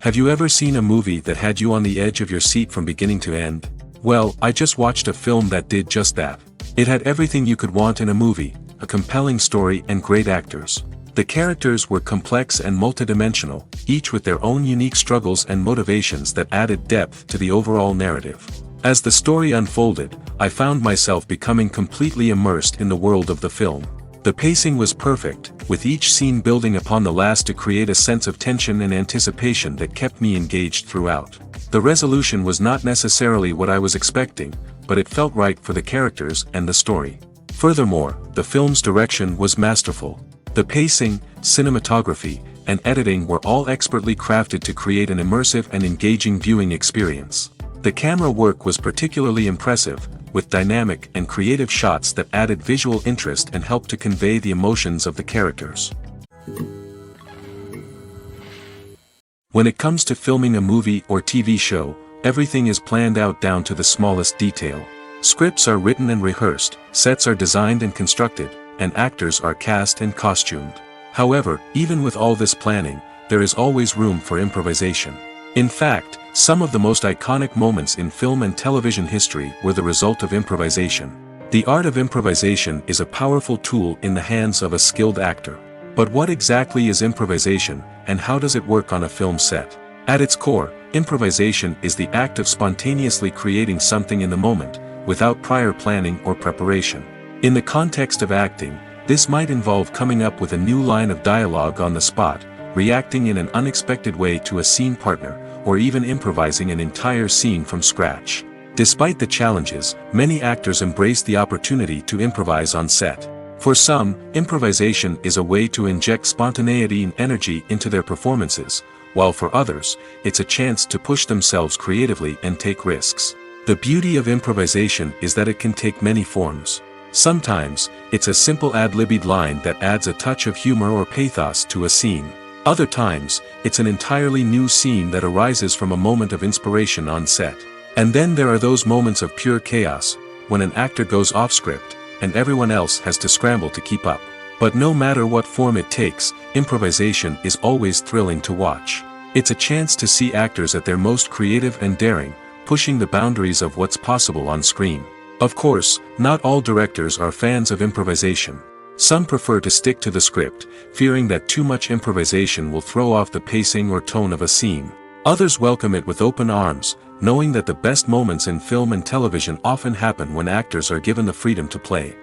Have you ever seen a movie that had you on the edge of your seat from beginning to end? Well, I just watched a film that did just that. It had everything you could want in a movie, a compelling story and great actors. The characters were complex and multidimensional, each with their own unique struggles and motivations that added depth to the overall narrative. As the story unfolded, I found myself becoming completely immersed in the world of the film. The pacing was perfect, with each scene building upon the last to create a sense of tension and anticipation that kept me engaged throughout. The resolution was not necessarily what I was expecting, but it felt right for the characters and the story. Furthermore, the film's direction was masterful. The pacing, cinematography, and editing were all expertly crafted to create an immersive and engaging viewing experience. The camera work was particularly impressive, with dynamic and creative shots that added visual interest and helped to convey the emotions of the characters. When it comes to filming a movie or TV show, everything is planned out down to the smallest detail. Scripts are written and rehearsed, sets are designed and constructed, and actors are cast and costumed. However, even with all this planning, there is always room for improvisation. In fact, some of the most iconic moments in film and television history were the result of improvisation. The art of improvisation is a powerful tool in the hands of a skilled actor. But what exactly is improvisation, and how does it work on a film set? At its core, improvisation is the act of spontaneously creating something in the moment, without prior planning or preparation. In the context of acting, this might involve coming up with a new line of dialogue on the spot, reacting in an unexpected way to a scene partner, or even improvising an entire scene from scratch. Despite the challenges, many actors embrace the opportunity to improvise on set. For some, improvisation is a way to inject spontaneity and energy into their performances, while for others, it's a chance to push themselves creatively and take risks. The beauty of improvisation is that it can take many forms. Sometimes, it's a simple ad-libbed line that adds a touch of humor or pathos to a scene. Other times, it's an entirely new scene that arises from a moment of inspiration on set. And then there are those moments of pure chaos, when an actor goes off script, and everyone else has to scramble to keep up. But no matter what form it takes, improvisation is always thrilling to watch. It's a chance to see actors at their most creative and daring, pushing the boundaries of what's possible on screen. Of course, not all directors are fans of improvisation. Some prefer to stick to the script, fearing that too much improvisation will throw off the pacing or tone of a scene. Others welcome it with open arms, knowing that the best moments in film and television often happen when actors are given the freedom to play.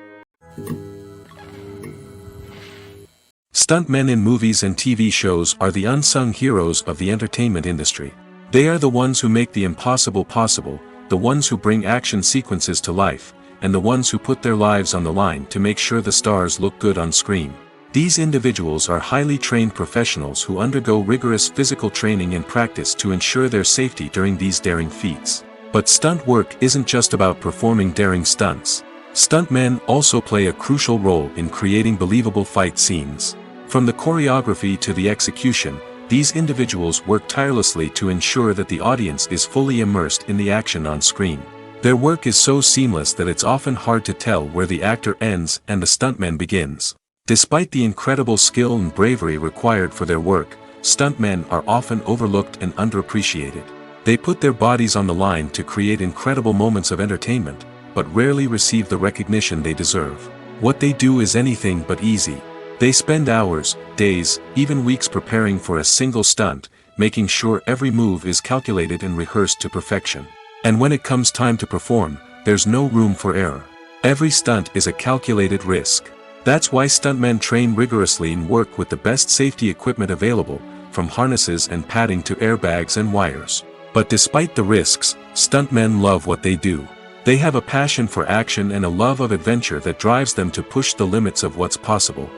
Stuntmen in movies and TV shows are the unsung heroes of the entertainment industry. They are the ones who make the impossible possible, the ones who bring action sequences to life, and the ones who put their lives on the line to make sure the stars look good on screen. These individuals are highly trained professionals who undergo rigorous physical training and practice to ensure their safety during these daring feats. But stunt work isn't just about performing daring stunts. Stuntmen also play a crucial role in creating believable fight scenes. From the choreography to the execution, these individuals work tirelessly to ensure that the audience is fully immersed in the action on screen. Their work is so seamless that it's often hard to tell where the actor ends and the stuntman begins. Despite the incredible skill and bravery required for their work, stuntmen are often overlooked and underappreciated. They put their bodies on the line to create incredible moments of entertainment, but rarely receive the recognition they deserve. What they do is anything but easy. They spend hours, days, even weeks preparing for a single stunt, making sure every move is calculated and rehearsed to perfection. And when it comes time to perform, there's no room for error. Every stunt is a calculated risk. That's why stuntmen train rigorously and work with the best safety equipment available, from harnesses and padding to airbags and wires. But despite the risks, stuntmen love what they do. They have a passion for action and a love of adventure that drives them to push the limits of what's possible.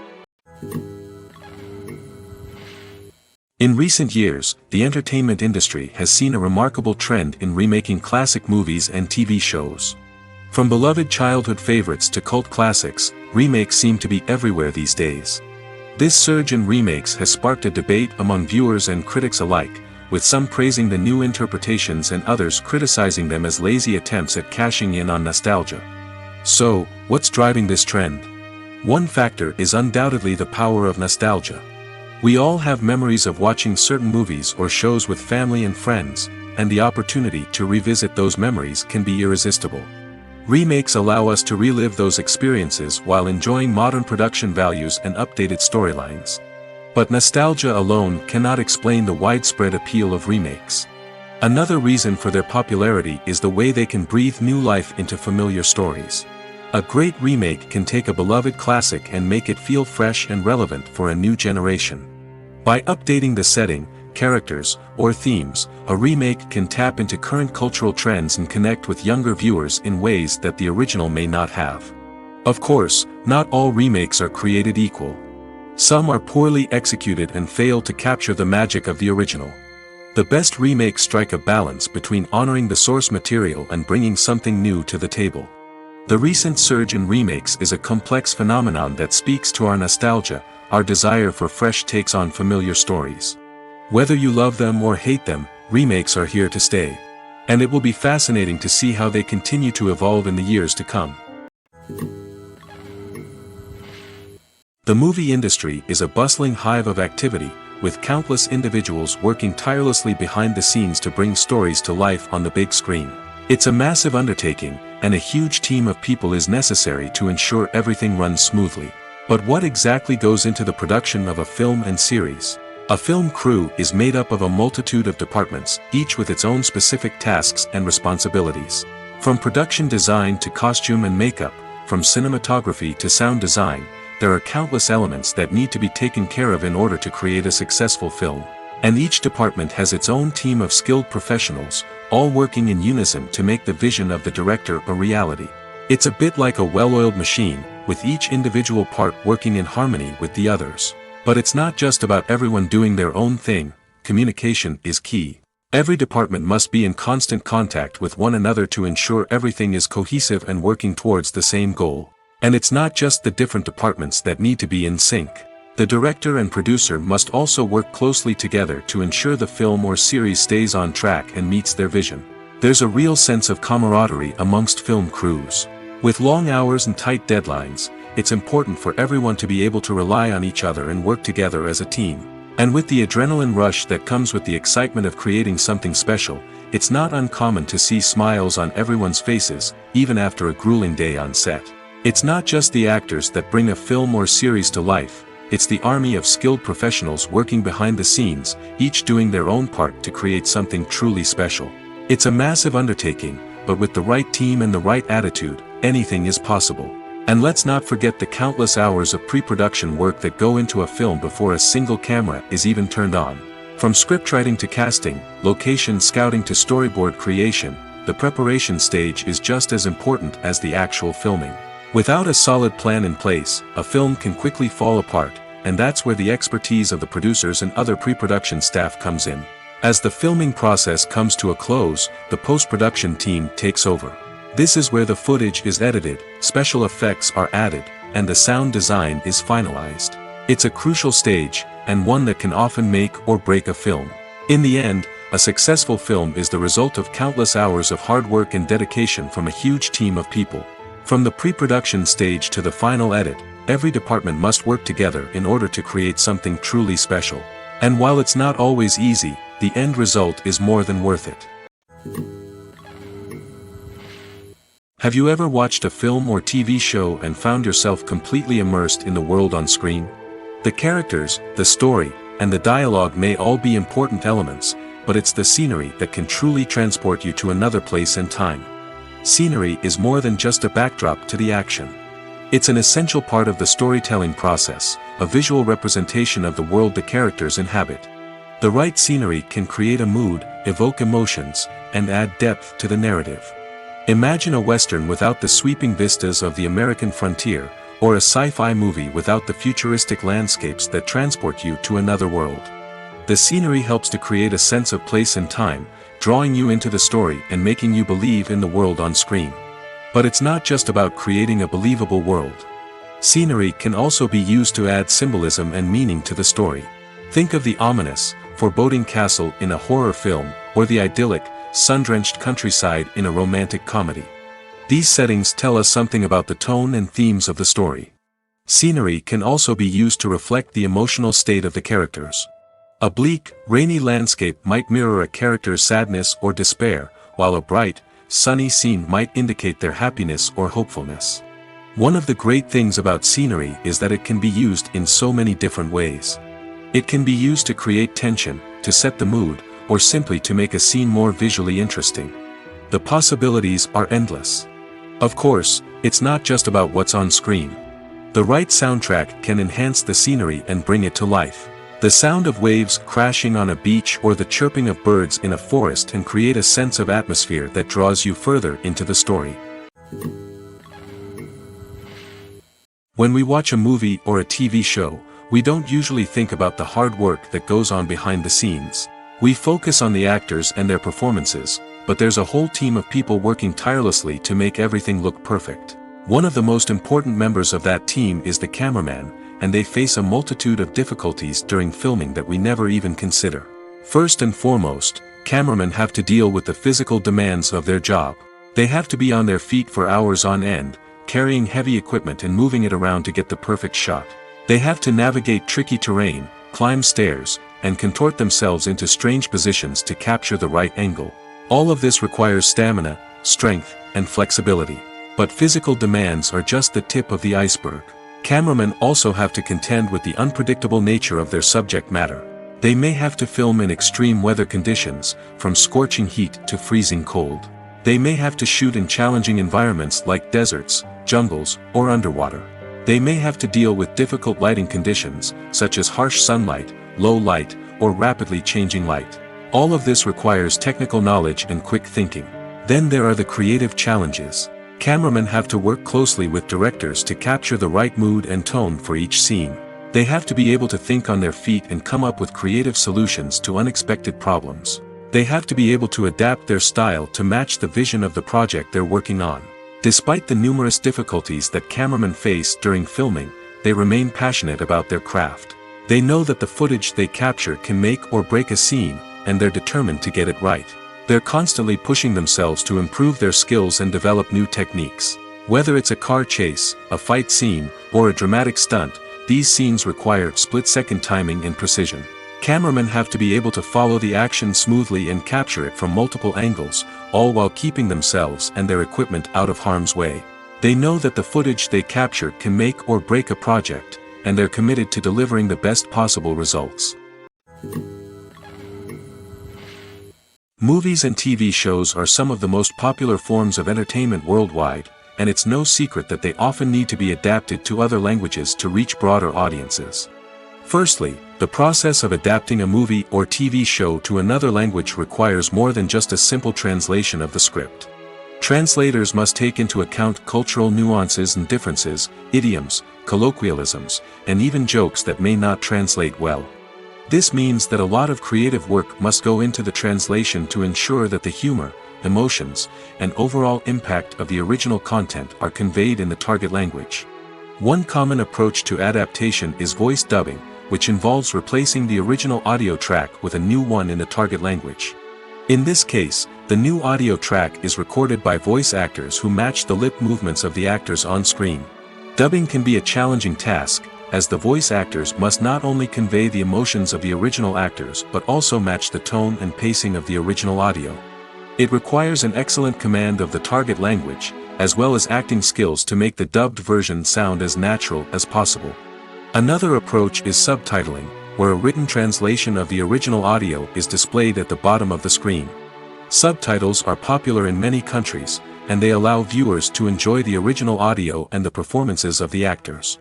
In recent years, the entertainment industry has seen a remarkable trend in remaking classic movies and TV shows. From beloved childhood favorites to cult classics, remakes seem to be everywhere these days. This surge in remakes has sparked a debate among viewers and critics alike, with some praising the new interpretations and others criticizing them as lazy attempts at cashing in on nostalgia. So, what's driving this trend? One factor is undoubtedly the power of nostalgia. We all have memories of watching certain movies or shows with family and friends, and the opportunity to revisit those memories can be irresistible. Remakes allow us to relive those experiences while enjoying modern production values and updated storylines. But nostalgia alone cannot explain the widespread appeal of remakes. Another reason for their popularity is the way they can breathe new life into familiar stories. A great remake can take a beloved classic and make it feel fresh and relevant for a new generation. By updating the setting, characters, or themes, a remake can tap into current cultural trends and connect with younger viewers in ways that the original may not have. Of course, not all remakes are created equal. Some are poorly executed and fail to capture the magic of the original. The best remakes strike a balance between honoring the source material and bringing something new to the table. The recent surge in remakes is a complex phenomenon that speaks to our nostalgia, our desire for fresh takes on familiar stories. Whether you love them or hate them, remakes are here to stay. And it will be fascinating to see how they continue to evolve in the years to come. The movie industry is a bustling hive of activity, with countless individuals working tirelessly behind the scenes to bring stories to life on the big screen. It's a massive undertaking, and a huge team of people is necessary to ensure everything runs smoothly. But what exactly goes into the production of a film and series? A film crew is made up of a multitude of departments, each with its own specific tasks and responsibilities. From production design to costume and makeup, from cinematography to sound design, there are countless elements that need to be taken care of in order to create a successful film. And each department has its own team of skilled professionals, all working in unison to make the vision of the director a reality. It's a bit like a well-oiled machine, with each individual part working in harmony with the others. But it's not just about everyone doing their own thing. Communication is key. Every department must be in constant contact with one another to ensure everything is cohesive and working towards the same goal. And it's not just the different departments that need to be in sync. The director and producer must also work closely together to ensure the film or series stays on track and meets their vision. There's a real sense of camaraderie amongst film crews. With long hours and tight deadlines, it's important for everyone to be able to rely on each other and work together as a team. And with the adrenaline rush that comes with the excitement of creating something special, it's not uncommon to see smiles on everyone's faces, even after a grueling day on set. It's not just the actors that bring a film or series to life, it's the army of skilled professionals working behind the scenes, each doing their own part to create something truly special. It's a massive undertaking, but with the right team and the right attitude, anything is possible. And let's not forget the countless hours of pre-production work that go into a film before a single camera is even turned on. From scriptwriting to casting, location scouting to storyboard creation, the preparation stage is just as important as the actual filming. Without a solid plan in place, a film can quickly fall apart, and that's where the expertise of the producers and other pre-production staff comes in. As the filming process comes to a close, the post-production team takes over. This is where the footage is edited, special effects are added, and the sound design is finalized. It's a crucial stage, and one that can often make or break a film. In the end, a successful film is the result of countless hours of hard work and dedication from a huge team of people. From the pre-production stage to the final edit, every department must work together in order to create something truly special. And while it's not always easy, the end result is more than worth it. Have you ever watched a film or TV show and found yourself completely immersed in the world on screen? The characters, the story, and the dialogue may all be important elements, but it's the scenery that can truly transport you to another place and time. Scenery is more than just a backdrop to the action. It's an essential part of the storytelling process, a visual representation of the world the characters inhabit. The right scenery can create a mood, evoke emotions, and add depth to the narrative. Imagine a western without the sweeping vistas of the American frontier, or a sci-fi movie without the futuristic landscapes that transport you to another world. The scenery helps to create a sense of place and time, drawing you into the story and making you believe in the world on screen. But it's not just about creating a believable world. Scenery can also be used to add symbolism and meaning to the story. Think of the ominous, foreboding castle in a horror film, or the idyllic, sun-drenched countryside in a romantic comedy. These settings tell us something about the tone and themes of the story. Scenery can also be used to reflect the emotional state of the characters. A bleak, rainy landscape might mirror a character's sadness or despair, while a bright, sunny scene might indicate their happiness or hopefulness. One of the great things about scenery is that it can be used in so many different ways. It can be used to create tension, to set the mood, or simply to make a scene more visually interesting. The possibilities are endless. Of course, it's not just about what's on screen. The right soundtrack can enhance the scenery and bring it to life. The sound of waves crashing on a beach or the chirping of birds in a forest can create a sense of atmosphere that draws you further into the story. When we watch a movie or a TV show, we don't usually think about the hard work that goes on behind the scenes. We focus on the actors and their performances, but there's a whole team of people working tirelessly to make everything look perfect. One of the most important members of that team is the cameraman, and they face a multitude of difficulties during filming that we never even consider. First and foremost, cameramen have to deal with the physical demands of their job. They have to be on their feet for hours on end, carrying heavy equipment and moving it around to get the perfect shot. They have to navigate tricky terrain, climb stairs, and contort themselves into strange positions to capture the right angle. All of this requires stamina, strength, and flexibility. But physical demands are just the tip of the iceberg. Cameramen also have to contend with the unpredictable nature of their subject matter. They may have to film in extreme weather conditions, from scorching heat to freezing cold. They may have to shoot in challenging environments like deserts, jungles, or underwater. They may have to deal with difficult lighting conditions, such as harsh sunlight, low light, or rapidly changing light. All of this requires technical knowledge and quick thinking. Then there are the creative challenges. Cameramen have to work closely with directors to capture the right mood and tone for each scene. They have to be able to think on their feet and come up with creative solutions to unexpected problems. They have to be able to adapt their style to match the vision of the project they're working on. Despite the numerous difficulties that cameramen face during filming, they remain passionate about their craft. They know that the footage they capture can make or break a scene, and they're determined to get it right. They're constantly pushing themselves to improve their skills and develop new techniques. Whether it's a car chase, a fight scene, or a dramatic stunt, these scenes require split-second timing and precision. Cameramen have to be able to follow the action smoothly and capture it from multiple angles, all while keeping themselves and their equipment out of harm's way. They know that the footage they capture can make or break a project, and they're committed to delivering the best possible results. Movies and TV shows are some of the most popular forms of entertainment worldwide, and it's no secret that they often need to be adapted to other languages to reach broader audiences. Firstly, the process of adapting a movie or TV show to another language requires more than just a simple translation of the script. Translators must take into account cultural nuances and differences, idioms, colloquialisms, and even jokes that may not translate well. This means that a lot of creative work must go into the translation to ensure that the humor, emotions, and overall impact of the original content are conveyed in the target language. One common approach to adaptation is voice dubbing, which involves replacing the original audio track with a new one in the target language. In this case, the new audio track is recorded by voice actors who match the lip movements of the actors on screen. Dubbing can be a challenging task, as the voice actors must not only convey the emotions of the original actors but also match the tone and pacing of the original audio. It requires an excellent command of the target language, as well as acting skills to make the dubbed version sound as natural as possible. Another approach is subtitling, where a written translation of the original audio is displayed at the bottom of the screen. Subtitles are popular in many countries, and they allow viewers to enjoy the original audio and the performances of the actors.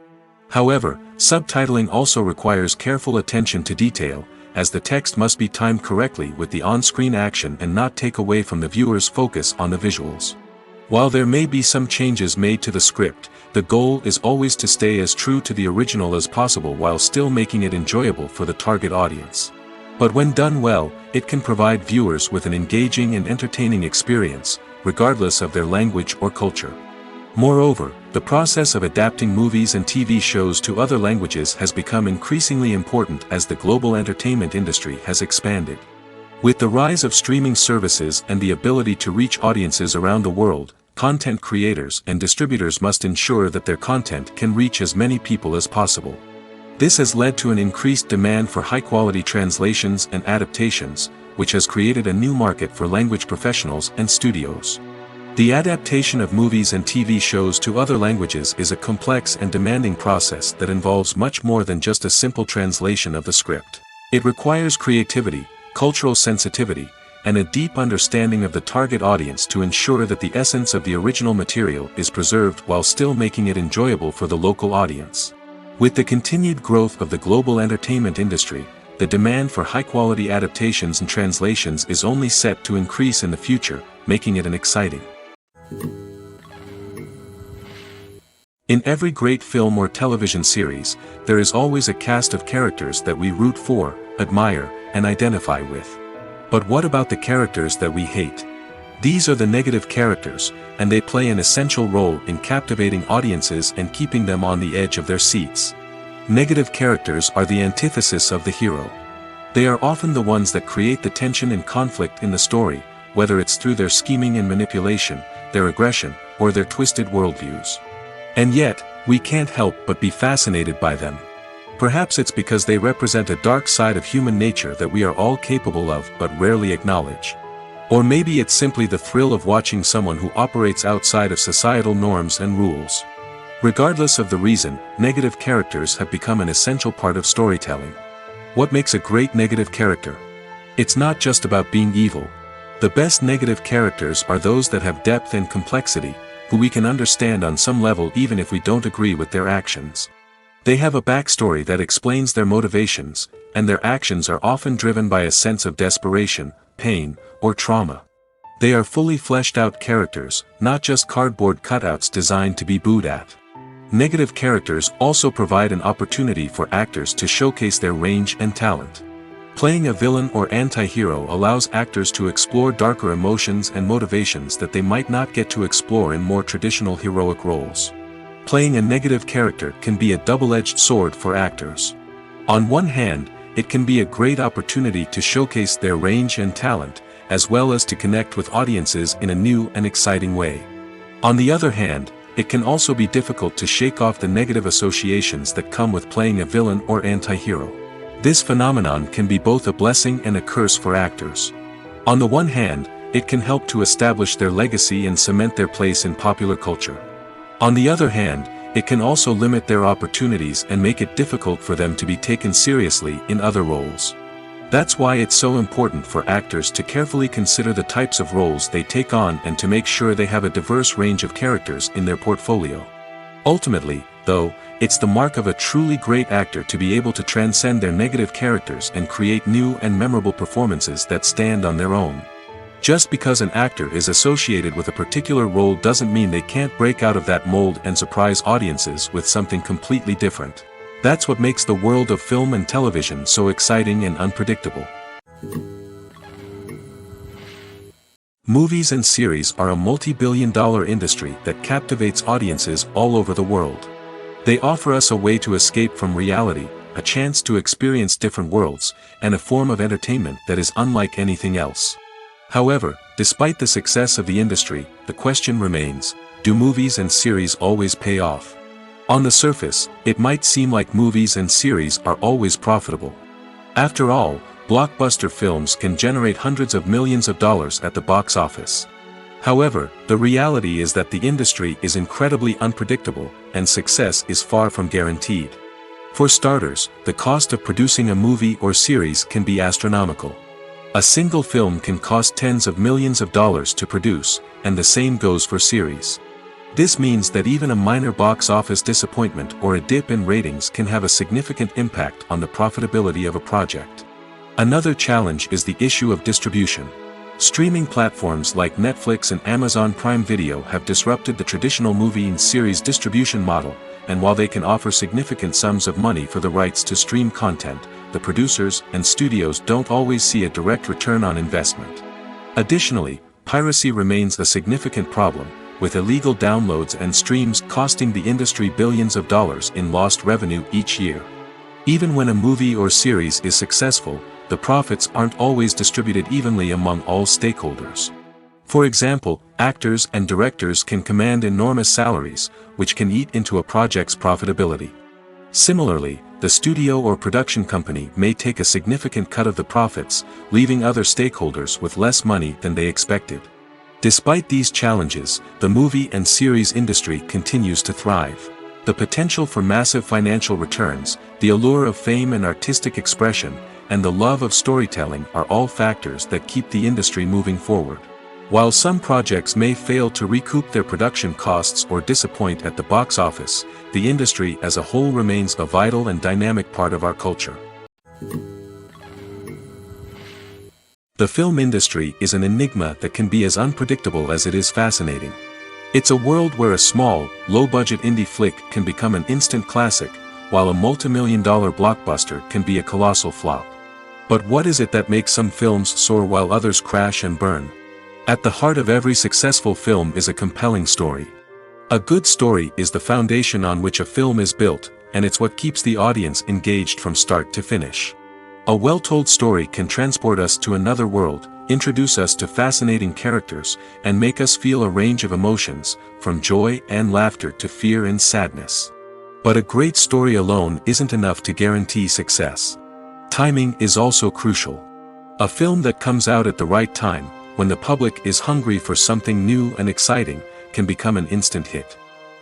However, subtitling also requires careful attention to detail, as the text must be timed correctly with the on-screen action and not take away from the viewer's focus on the visuals. While there may be some changes made to the script, the goal is always to stay as true to the original as possible while still making it enjoyable for the target audience. But when done well, it can provide viewers with an engaging and entertaining experience, regardless of their language or culture. Moreover, the process of adapting movies and TV shows to other languages has become increasingly important as the global entertainment industry has expanded. With the rise of streaming services and the ability to reach audiences around the world, content creators and distributors must ensure that their content can reach as many people as possible. This has led to an increased demand for high-quality translations and adaptations, which has created a new market for language professionals and studios. The adaptation of movies and TV shows to other languages is a complex and demanding process that involves much more than just a simple translation of the script. It requires creativity, cultural sensitivity, and a deep understanding of the target audience to ensure that the essence of the original material is preserved while still making it enjoyable for the local audience. With the continued growth of the global entertainment industry, the demand for high-quality adaptations and translations is only set to increase in the future, making it an exciting. In every great film or television series, there is always a cast of characters that we root for, admire, and identify with. But what about the characters that we hate? These are the negative characters, and they play an essential role in captivating audiences and keeping them on the edge of their seats. Negative characters are the antithesis of the hero. They are often the ones that create the tension and conflict in the story, whether it's through their scheming and manipulation, their aggression, or their twisted worldviews. And yet, we can't help but be fascinated by them. Perhaps it's because they represent a dark side of human nature that we are all capable of but rarely acknowledge. Or maybe it's simply the thrill of watching someone who operates outside of societal norms and rules. Regardless of the reason, negative characters have become an essential part of storytelling. What makes a great negative character? It's not just about being evil. The best negative characters are those that have depth and complexity, who we can understand on some level even if we don't agree with their actions. They have a backstory that explains their motivations, and their actions are often driven by a sense of desperation, pain, or trauma. They are fully fleshed out characters, not just cardboard cutouts designed to be booed at. Negative characters also provide an opportunity for actors to showcase their range and talent. Playing a villain or anti-hero allows actors to explore darker emotions and motivations that they might not get to explore in more traditional heroic roles. Playing a negative character can be a double-edged sword for actors. On one hand, it can be a great opportunity to showcase their range and talent, as well as to connect with audiences in a new and exciting way. On the other hand, it can also be difficult to shake off the negative associations that come with playing a villain or anti-hero. This phenomenon can be both a blessing and a curse for actors. On the one hand, it can help to establish their legacy and cement their place in popular culture. On the other hand, it can also limit their opportunities and make it difficult for them to be taken seriously in other roles. That's why it's so important for actors to carefully consider the types of roles they take on and to make sure they have a diverse range of characters in their portfolio. Ultimately, though, it's the mark of a truly great actor to be able to transcend their negative characters and create new and memorable performances that stand on their own. Just because an actor is associated with a particular role doesn't mean they can't break out of that mold and surprise audiences with something completely different. That's what makes the world of film and television so exciting and unpredictable. Movies and series are a multi-billion-dollar industry that captivates audiences all over the world. They offer us a way to escape from reality, a chance to experience different worlds, and a form of entertainment that is unlike anything else. However, despite the success of the industry, the question remains, do movies and series always pay off? On the surface, it might seem like movies and series are always profitable. After all, blockbuster films can generate hundreds of millions of dollars at the box office. However, the reality is that the industry is incredibly unpredictable, and success is far from guaranteed. For starters, the cost of producing a movie or series can be astronomical. A single film can cost tens of millions of dollars to produce, and the same goes for series. This means that even a minor box office disappointment or a dip in ratings can have a significant impact on the profitability of a project. Another challenge is the issue of distribution. Streaming platforms like Netflix and Amazon Prime Video have disrupted the traditional movie and series distribution model, and while they can offer significant sums of money for the rights to stream content, the producers and studios don't always see a direct return on investment. Additionally, piracy remains a significant problem, with illegal downloads and streams costing the industry billions of dollars in lost revenue each year. Even when a movie or series is successful, the profits aren't always distributed evenly among all stakeholders. For example, actors and directors can command enormous salaries, which can eat into a project's profitability. Similarly, the studio or production company may take a significant cut of the profits, leaving other stakeholders with less money than they expected. Despite these challenges, the movie and series industry continues to thrive. The potential for massive financial returns, the allure of fame and artistic expression, and the love of storytelling are all factors that keep the industry moving forward. While some projects may fail to recoup their production costs or disappoint at the box office, the industry as a whole remains a vital and dynamic part of our culture. The film industry is an enigma that can be as unpredictable as it is fascinating. It's a world where a small, low-budget indie flick can become an instant classic, while a multi-million-dollar blockbuster can be a colossal flop. But what is it that makes some films soar while others crash and burn? At the heart of every successful film is a compelling story. A good story is the foundation on which a film is built, and it's what keeps the audience engaged from start to finish. A well-told story can transport us to another world, introduce us to fascinating characters, and make us feel a range of emotions, from joy and laughter to fear and sadness. But a great story alone isn't enough to guarantee success. Timing is also crucial. A film that comes out at the right time, when the public is hungry for something new and exciting, can become an instant hit.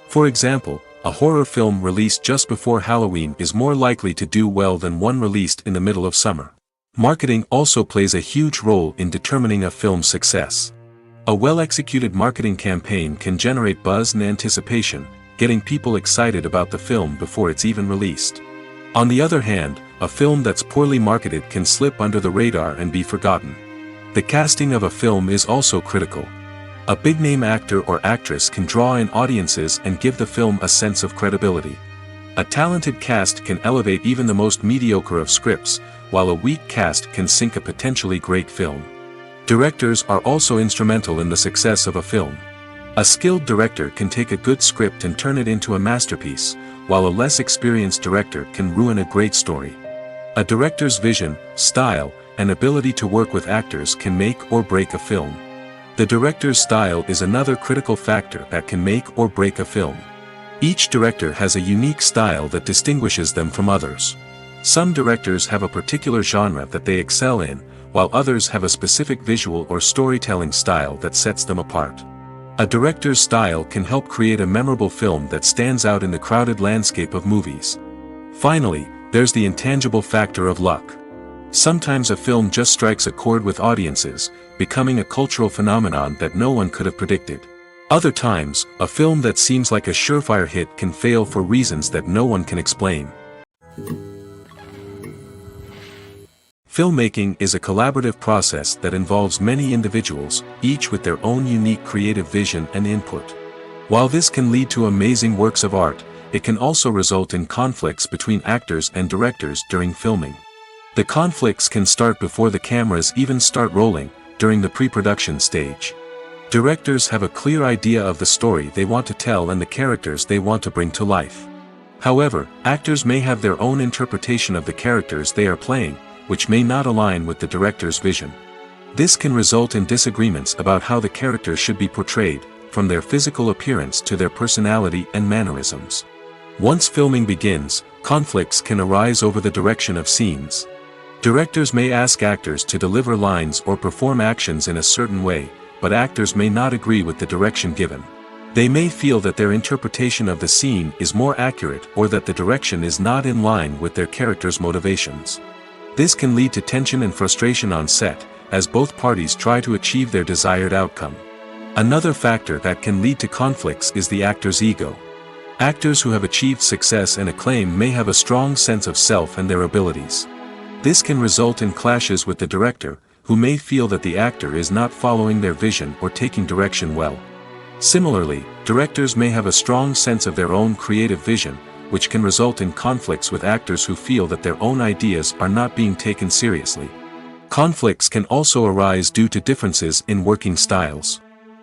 For example, a horror film released just before Halloween is more likely to do well than one released in the middle of summer. Marketing also plays a huge role in determining a film's success. A well-executed marketing campaign can generate buzz and anticipation, getting people excited about the film before it's even released. On the other hand, a film that's poorly marketed can slip under the radar and be forgotten. The casting of a film is also critical. A big-name actor or actress can draw in audiences and give the film a sense of credibility. A talented cast can elevate even the most mediocre of scripts, while a weak cast can sink a potentially great film. Directors are also instrumental in the success of a film. A skilled director can take a good script and turn it into a masterpiece, while a less experienced director can ruin a great story. A director's vision, style, and ability to work with actors can make or break a film. The director's style is another critical factor that can make or break a film. Each director has a unique style that distinguishes them from others. Some directors have a particular genre that they excel in, while others have a specific visual or storytelling style that sets them apart. A director's style can help create a memorable film that stands out in the crowded landscape of movies. Finally, there's the intangible factor of luck. Sometimes a film just strikes a chord with audiences, becoming a cultural phenomenon that no one could have predicted. Other times, a film that seems like a surefire hit can fail for reasons that no one can explain. Filmmaking is a collaborative process that involves many individuals, each with their own unique creative vision and input. While this can lead to amazing works of art, it can also result in conflicts between actors and directors during filming. The conflicts can start before the cameras even start rolling, during the pre-production stage. Directors have a clear idea of the story they want to tell and the characters they want to bring to life. However, actors may have their own interpretation of the characters they are playing, which may not align with the director's vision. This can result in disagreements about how the characters should be portrayed, from their physical appearance to their personality and mannerisms. Once filming begins, conflicts can arise over the direction of scenes. Directors may ask actors to deliver lines or perform actions in a certain way, but actors may not agree with the direction given. They may feel that their interpretation of the scene is more accurate or that the direction is not in line with their character's motivations. This can lead to tension and frustration on set, as both parties try to achieve their desired outcome. Another factor that can lead to conflicts is the actor's ego. Actors who have achieved success and acclaim may have a strong sense of self and their abilities. This can result in clashes with the director, who may feel that the actor is not following their vision or taking direction well. Similarly, directors may have a strong sense of their own creative vision, which can result in conflicts with actors who feel that their own ideas are not being taken seriously. Conflicts can also arise due to differences in working styles.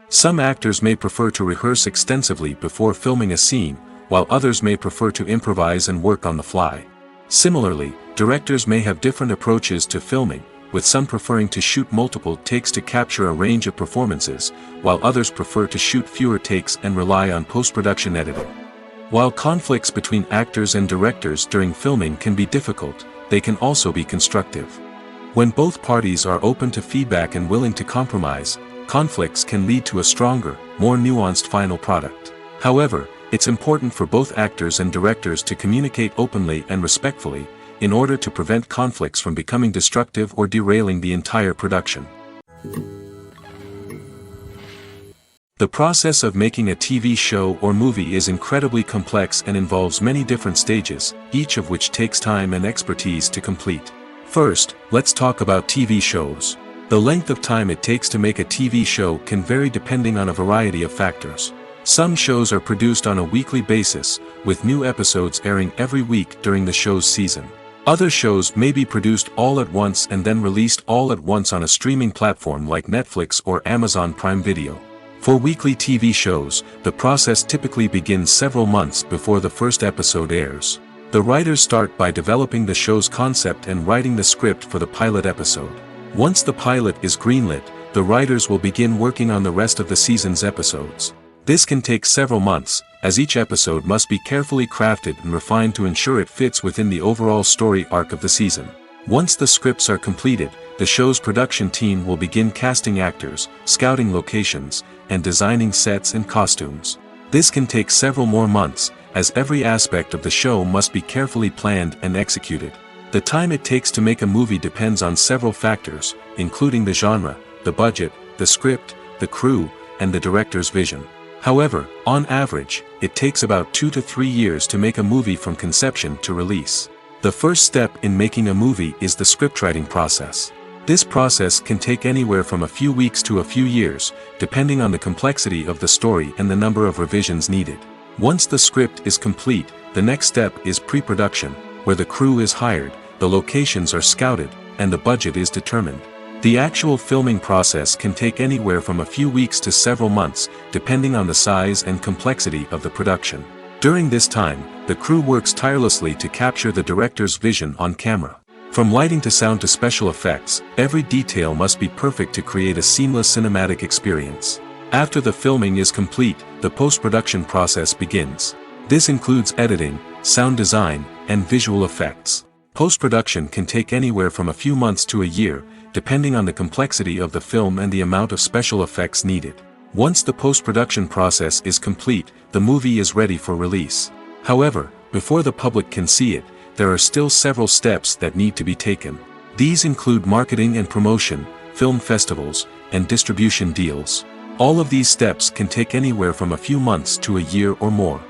Some actors may prefer to rehearse extensively before filming a scene, while others may prefer to improvise and work on the fly. Similarly, directors may have different approaches to filming, with some preferring to shoot multiple takes to capture a range of performances, while others prefer to shoot fewer takes and rely on post-production editing. While conflicts between actors and directors during filming can be difficult, they can also be constructive. When both parties are open to feedback and willing to compromise, conflicts can lead to a stronger, more nuanced final product. However, it's important for both actors and directors to communicate openly and respectfully, in order to prevent conflicts from becoming destructive or derailing the entire production. The process of making a TV show or movie is incredibly complex and involves many different stages, each of which takes time and expertise to complete. First, let's talk about TV shows. The length of time it takes to make a TV show can vary depending on a variety of factors. Some shows are produced on a weekly basis, with new episodes airing every week during the show's season. Other shows may be produced all at once and then released all at once on a streaming platform like Netflix or Amazon Prime Video. For weekly TV shows, the process typically begins several months before the first episode airs. The writers start by developing the show's concept and writing the script for the pilot episode. Once the pilot is greenlit, the writers will begin working on the rest of the season's episodes. This can take several months, as each episode must be carefully crafted and refined to ensure it fits within the overall story arc of the season. Once the scripts are completed, the show's production team will begin casting actors, scouting locations, and designing sets and costumes. This can take several more months, as every aspect of the show must be carefully planned and executed. The time it takes to make a movie depends on several factors, including the genre, the budget, the script, the crew, and the director's vision. However, on average, it takes about 2 to 3 years to make a movie from conception to release. The first step in making a movie is the scriptwriting process. This process can take anywhere from a few weeks to a few years, depending on the complexity of the story and the number of revisions needed. Once the script is complete, the next step is pre-production, where the crew is hired, the locations are scouted, and the budget is determined. The actual filming process can take anywhere from a few weeks to several months, depending on the size and complexity of the production. During this time, the crew works tirelessly to capture the director's vision on camera. From lighting to sound to special effects, every detail must be perfect to create a seamless cinematic experience. After the filming is complete, the post-production process begins. This includes editing, sound design, and visual effects. Post-production can take anywhere from a few months to a year, depending on the complexity of the film and the amount of special effects needed. Once the post-production process is complete, the movie is ready for release. However, before the public can see it, there are still several steps that need to be taken. These include marketing and promotion, film festivals, and distribution deals. All of these steps can take anywhere from a few months to a year or more.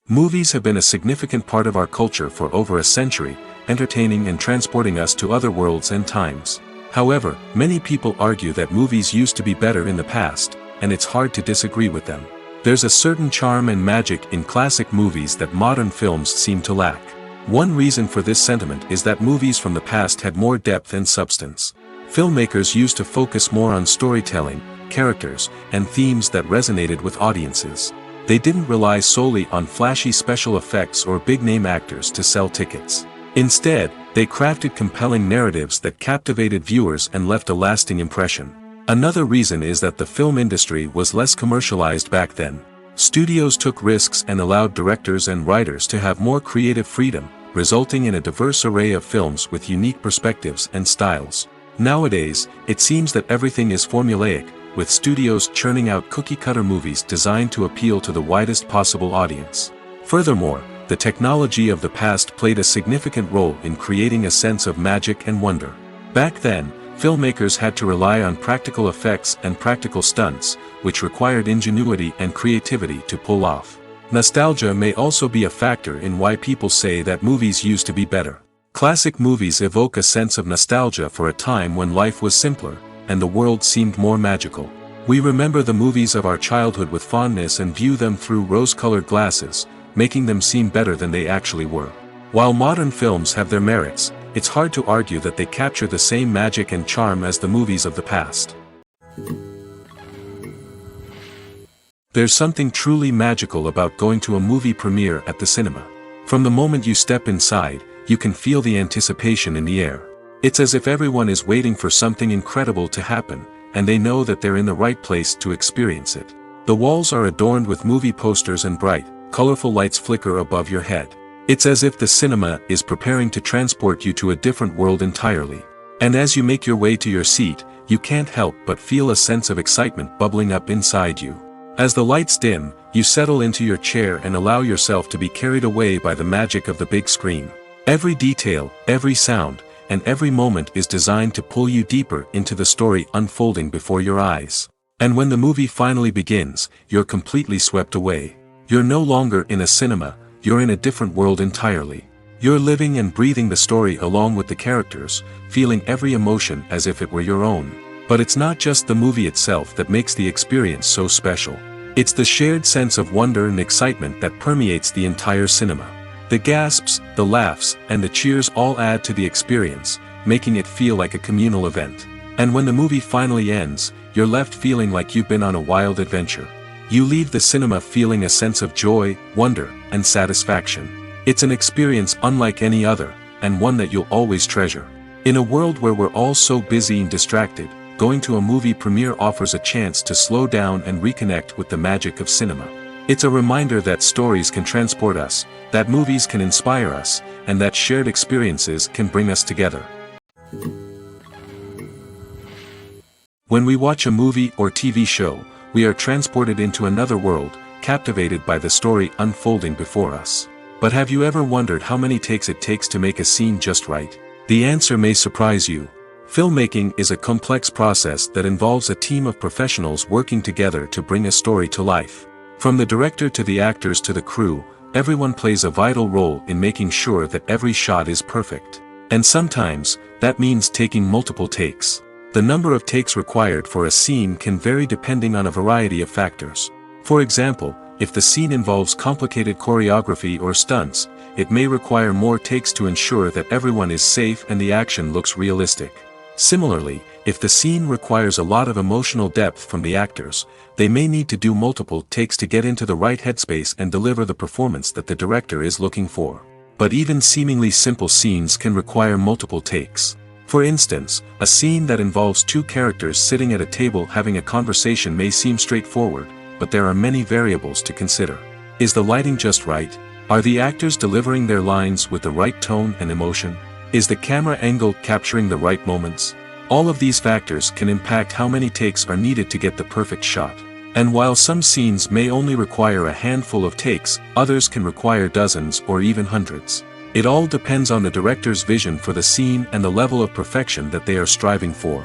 Movies have been a significant part of our culture for over a century, entertaining and transporting us to other worlds and times. However, many people argue that movies used to be better in the past, and it's hard to disagree with them. There's a certain charm and magic in classic movies that modern films seem to lack. One reason for this sentiment is that movies from the past had more depth and substance. Filmmakers used to focus more on storytelling, characters, and themes that resonated with audiences. They didn't rely solely on flashy special effects or big-name actors to sell tickets. Instead, they crafted compelling narratives that captivated viewers and left a lasting impression. Another reason is that the film industry was less commercialized back then. Studios took risks and allowed directors and writers to have more creative freedom, resulting in a diverse array of films with unique perspectives and styles. Nowadays, it seems that everything is formulaic, with studios churning out cookie-cutter movies designed to appeal to the widest possible audience. Furthermore, the technology of the past played a significant role in creating a sense of magic and wonder. Back then, filmmakers had to rely on practical effects and practical stunts, which required ingenuity and creativity to pull off. Nostalgia may also be a factor in why people say that movies used to be better. Classic movies evoke a sense of nostalgia for a time when life was simpler, and the world seemed more magical. We remember the movies of our childhood with fondness and view them through rose-colored glasses, making them seem better than they actually were. While modern films have their merits, it's hard to argue that they capture the same magic and charm as the movies of the past. There's something truly magical about going to a movie premiere at the cinema. From the moment you step inside, you can feel the anticipation in the air. It's as if everyone is waiting for something incredible to happen, and they know that they're in the right place to experience it. The walls are adorned with movie posters and bright, colorful lights flicker above your head. It's as if the cinema is preparing to transport you to a different world entirely. And as you make your way to your seat, you can't help but feel a sense of excitement bubbling up inside you. As the lights dim, you settle into your chair and allow yourself to be carried away by the magic of the big screen. Every detail, every sound, and every moment is designed to pull you deeper into the story unfolding before your eyes. And when the movie finally begins, you're completely swept away. You're no longer in a cinema, you're in a different world entirely. You're living and breathing the story along with the characters, feeling every emotion as if it were your own. But it's not just the movie itself that makes the experience so special. It's the shared sense of wonder and excitement that permeates the entire cinema. The gasps, the laughs, and the cheers all add to the experience, making it feel like a communal event. And when the movie finally ends, you're left feeling like you've been on a wild adventure. You leave the cinema feeling a sense of joy, wonder, and satisfaction. It's an experience unlike any other, and one that you'll always treasure. In a world where we're all so busy and distracted, going to a movie premiere offers a chance to slow down and reconnect with the magic of cinema. It's a reminder that stories can transport us, that movies can inspire us, and that shared experiences can bring us together. When we watch a movie or TV show, we are transported into another world, captivated by the story unfolding before us. But have you ever wondered how many takes it takes to make a scene just right? The answer may surprise you. Filmmaking is a complex process that involves a team of professionals working together to bring a story to life. From the director to the actors to the crew, everyone plays a vital role in making sure that every shot is perfect. And sometimes, that means taking multiple takes. The number of takes required for a scene can vary depending on a variety of factors. For example, if the scene involves complicated choreography or stunts, it may require more takes to ensure that everyone is safe and the action looks realistic. Similarly, if the scene requires a lot of emotional depth from the actors, they may need to do multiple takes to get into the right headspace and deliver the performance that the director is looking for. But even seemingly simple scenes can require multiple takes. For instance, a scene that involves two characters sitting at a table having a conversation may seem straightforward, but there are many variables to consider. Is the lighting just right? Are the actors delivering their lines with the right tone and emotion? Is the camera angle capturing the right moments? All of these factors can impact how many takes are needed to get the perfect shot. And while some scenes may only require a handful of takes, others can require dozens or even hundreds. It all depends on the director's vision for the scene and the level of perfection that they are striving for.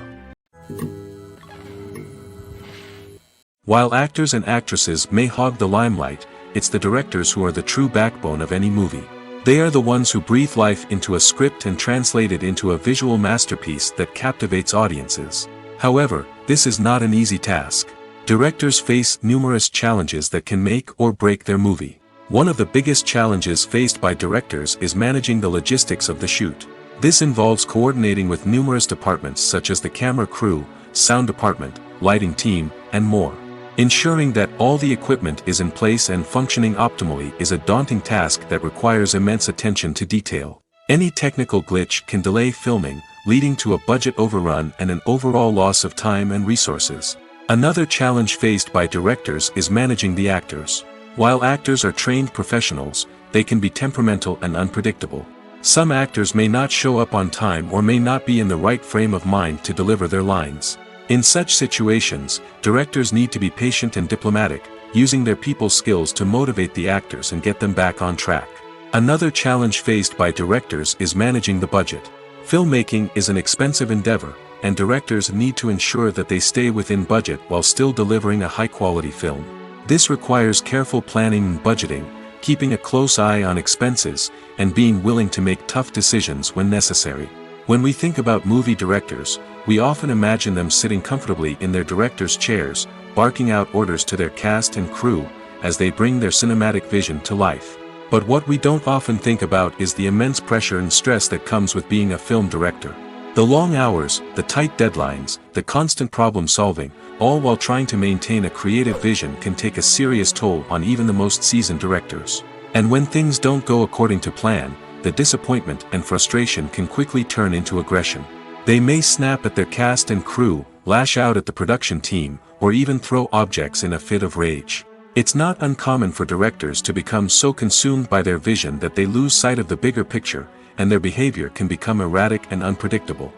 While actors and actresses may hog the limelight, it's the directors who are the true backbone of any movie. They are the ones who breathe life into a script and translate it into a visual masterpiece that captivates audiences. However, this is not an easy task. Directors face numerous challenges that can make or break their movie. One of the biggest challenges faced by directors is managing the logistics of the shoot. This involves coordinating with numerous departments such as the camera crew, sound department, lighting team, and more. Ensuring that all the equipment is in place and functioning optimally is a daunting task that requires immense attention to detail. Any technical glitch can delay filming, leading to a budget overrun and an overall loss of time and resources. Another challenge faced by directors is managing the actors. While actors are trained professionals, they can be temperamental and unpredictable. Some actors may not show up on time or may not be in the right frame of mind to deliver their lines. In such situations, directors need to be patient and diplomatic, using their people skills to motivate the actors and get them back on track. Another challenge faced by directors is managing the budget. Filmmaking is an expensive endeavor, and directors need to ensure that they stay within budget while still delivering a high-quality film. This requires careful planning and budgeting, keeping a close eye on expenses, and being willing to make tough decisions when necessary. When we think about movie directors, we often imagine them sitting comfortably in their director's chairs, barking out orders to their cast and crew, as they bring their cinematic vision to life. But what we don't often think about is the immense pressure and stress that comes with being a film director. The long hours, the tight deadlines, the constant problem solving, all while trying to maintain a creative vision can take a serious toll on even the most seasoned directors. And when things don't go according to plan, the disappointment and frustration can quickly turn into aggression. They may snap at their cast and crew, lash out at the production team, or even throw objects in a fit of rage. It's not uncommon for directors to become so consumed by their vision that they lose sight of the bigger picture, and their behavior can become erratic and unpredictable.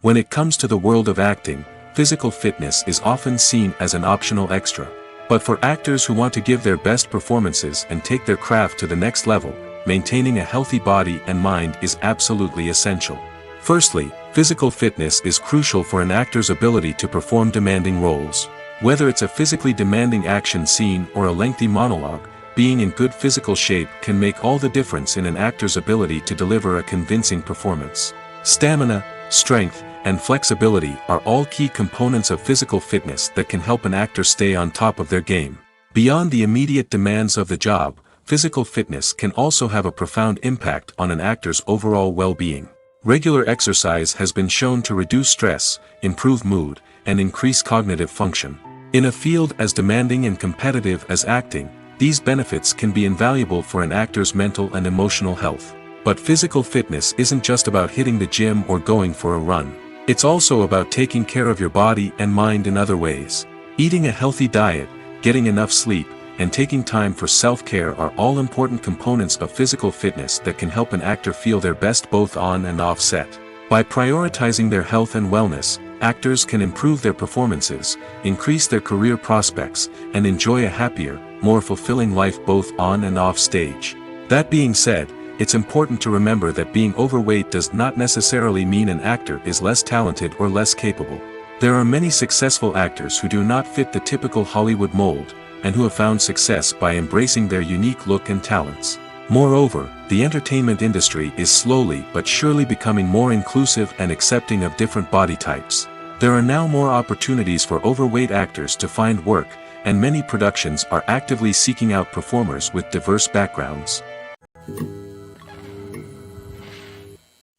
When it comes to the world of acting, physical fitness is often seen as an optional extra. But for actors who want to give their best performances and take their craft to the next level, maintaining a healthy body and mind is absolutely essential. Firstly, physical fitness is crucial for an actor's ability to perform demanding roles. Whether it's a physically demanding action scene or a lengthy monologue, being in good physical shape can make all the difference in an actor's ability to deliver a convincing performance. Stamina, strength, and flexibility are all key components of physical fitness that can help an actor stay on top of their game. Beyond the immediate demands of the job, physical fitness can also have a profound impact on an actor's overall well-being. Regular exercise has been shown to reduce stress, improve mood, and increase cognitive function. In a field as demanding and competitive as acting, these benefits can be invaluable for an actor's mental and emotional health. But physical fitness isn't just about hitting the gym or going for a run. It's also about taking care of your body and mind in other ways. Eating a healthy diet, getting enough sleep, and taking time for self-care are all important components of physical fitness that can help an actor feel their best both on and off set. By prioritizing their health and wellness, actors can improve their performances, increase their career prospects, and enjoy a happier, more fulfilling life both on and off stage. That being said, it's important to remember that being overweight does not necessarily mean an actor is less talented or less capable. There are many successful actors who do not fit the typical Hollywood mold, and who have found success by embracing their unique look and talents. Moreover, the entertainment industry is slowly but surely becoming more inclusive and accepting of different body types. There are now more opportunities for overweight actors to find work, and many productions are actively seeking out performers with diverse backgrounds.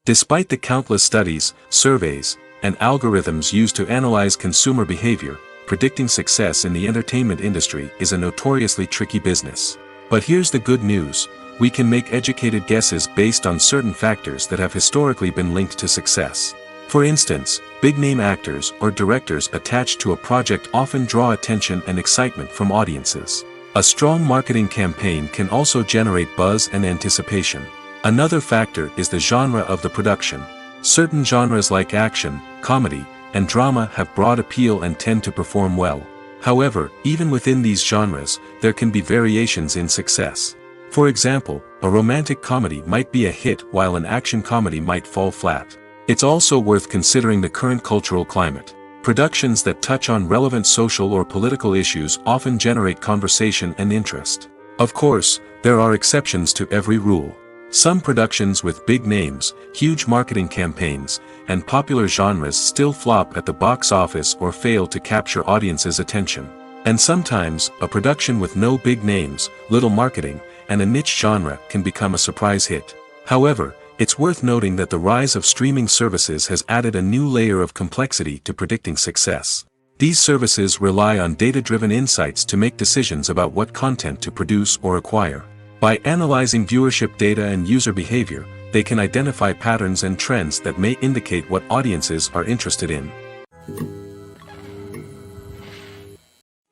Despite the countless studies, surveys, and algorithms used to analyze consumer behavior, predicting success in the entertainment industry is a notoriously tricky business. But here's the good news: we can make educated guesses based on certain factors that have historically been linked to success. For instance, big-name actors or directors attached to a project often draw attention and excitement from audiences. A strong marketing campaign can also generate buzz and anticipation. Another factor is the genre of the production. Certain genres like action, comedy, and drama have broad appeal and tend to perform well. However, even within these genres, there can be variations in success. For example, a romantic comedy might be a hit while an action comedy might fall flat. It's also worth considering the current cultural climate. Productions that touch on relevant social or political issues often generate conversation and interest. Of course, there are exceptions to every rule. Some productions with big names, huge marketing campaigns, and popular genres still flop at the box office or fail to capture audiences' attention. And sometimes, a production with no big names, little marketing, and a niche genre can become a surprise hit. However, it's worth noting that the rise of streaming services has added a new layer of complexity to predicting success. These services rely on data-driven insights to make decisions about what content to produce or acquire. By analyzing viewership data and user behavior, they can identify patterns and trends that may indicate what audiences are interested in.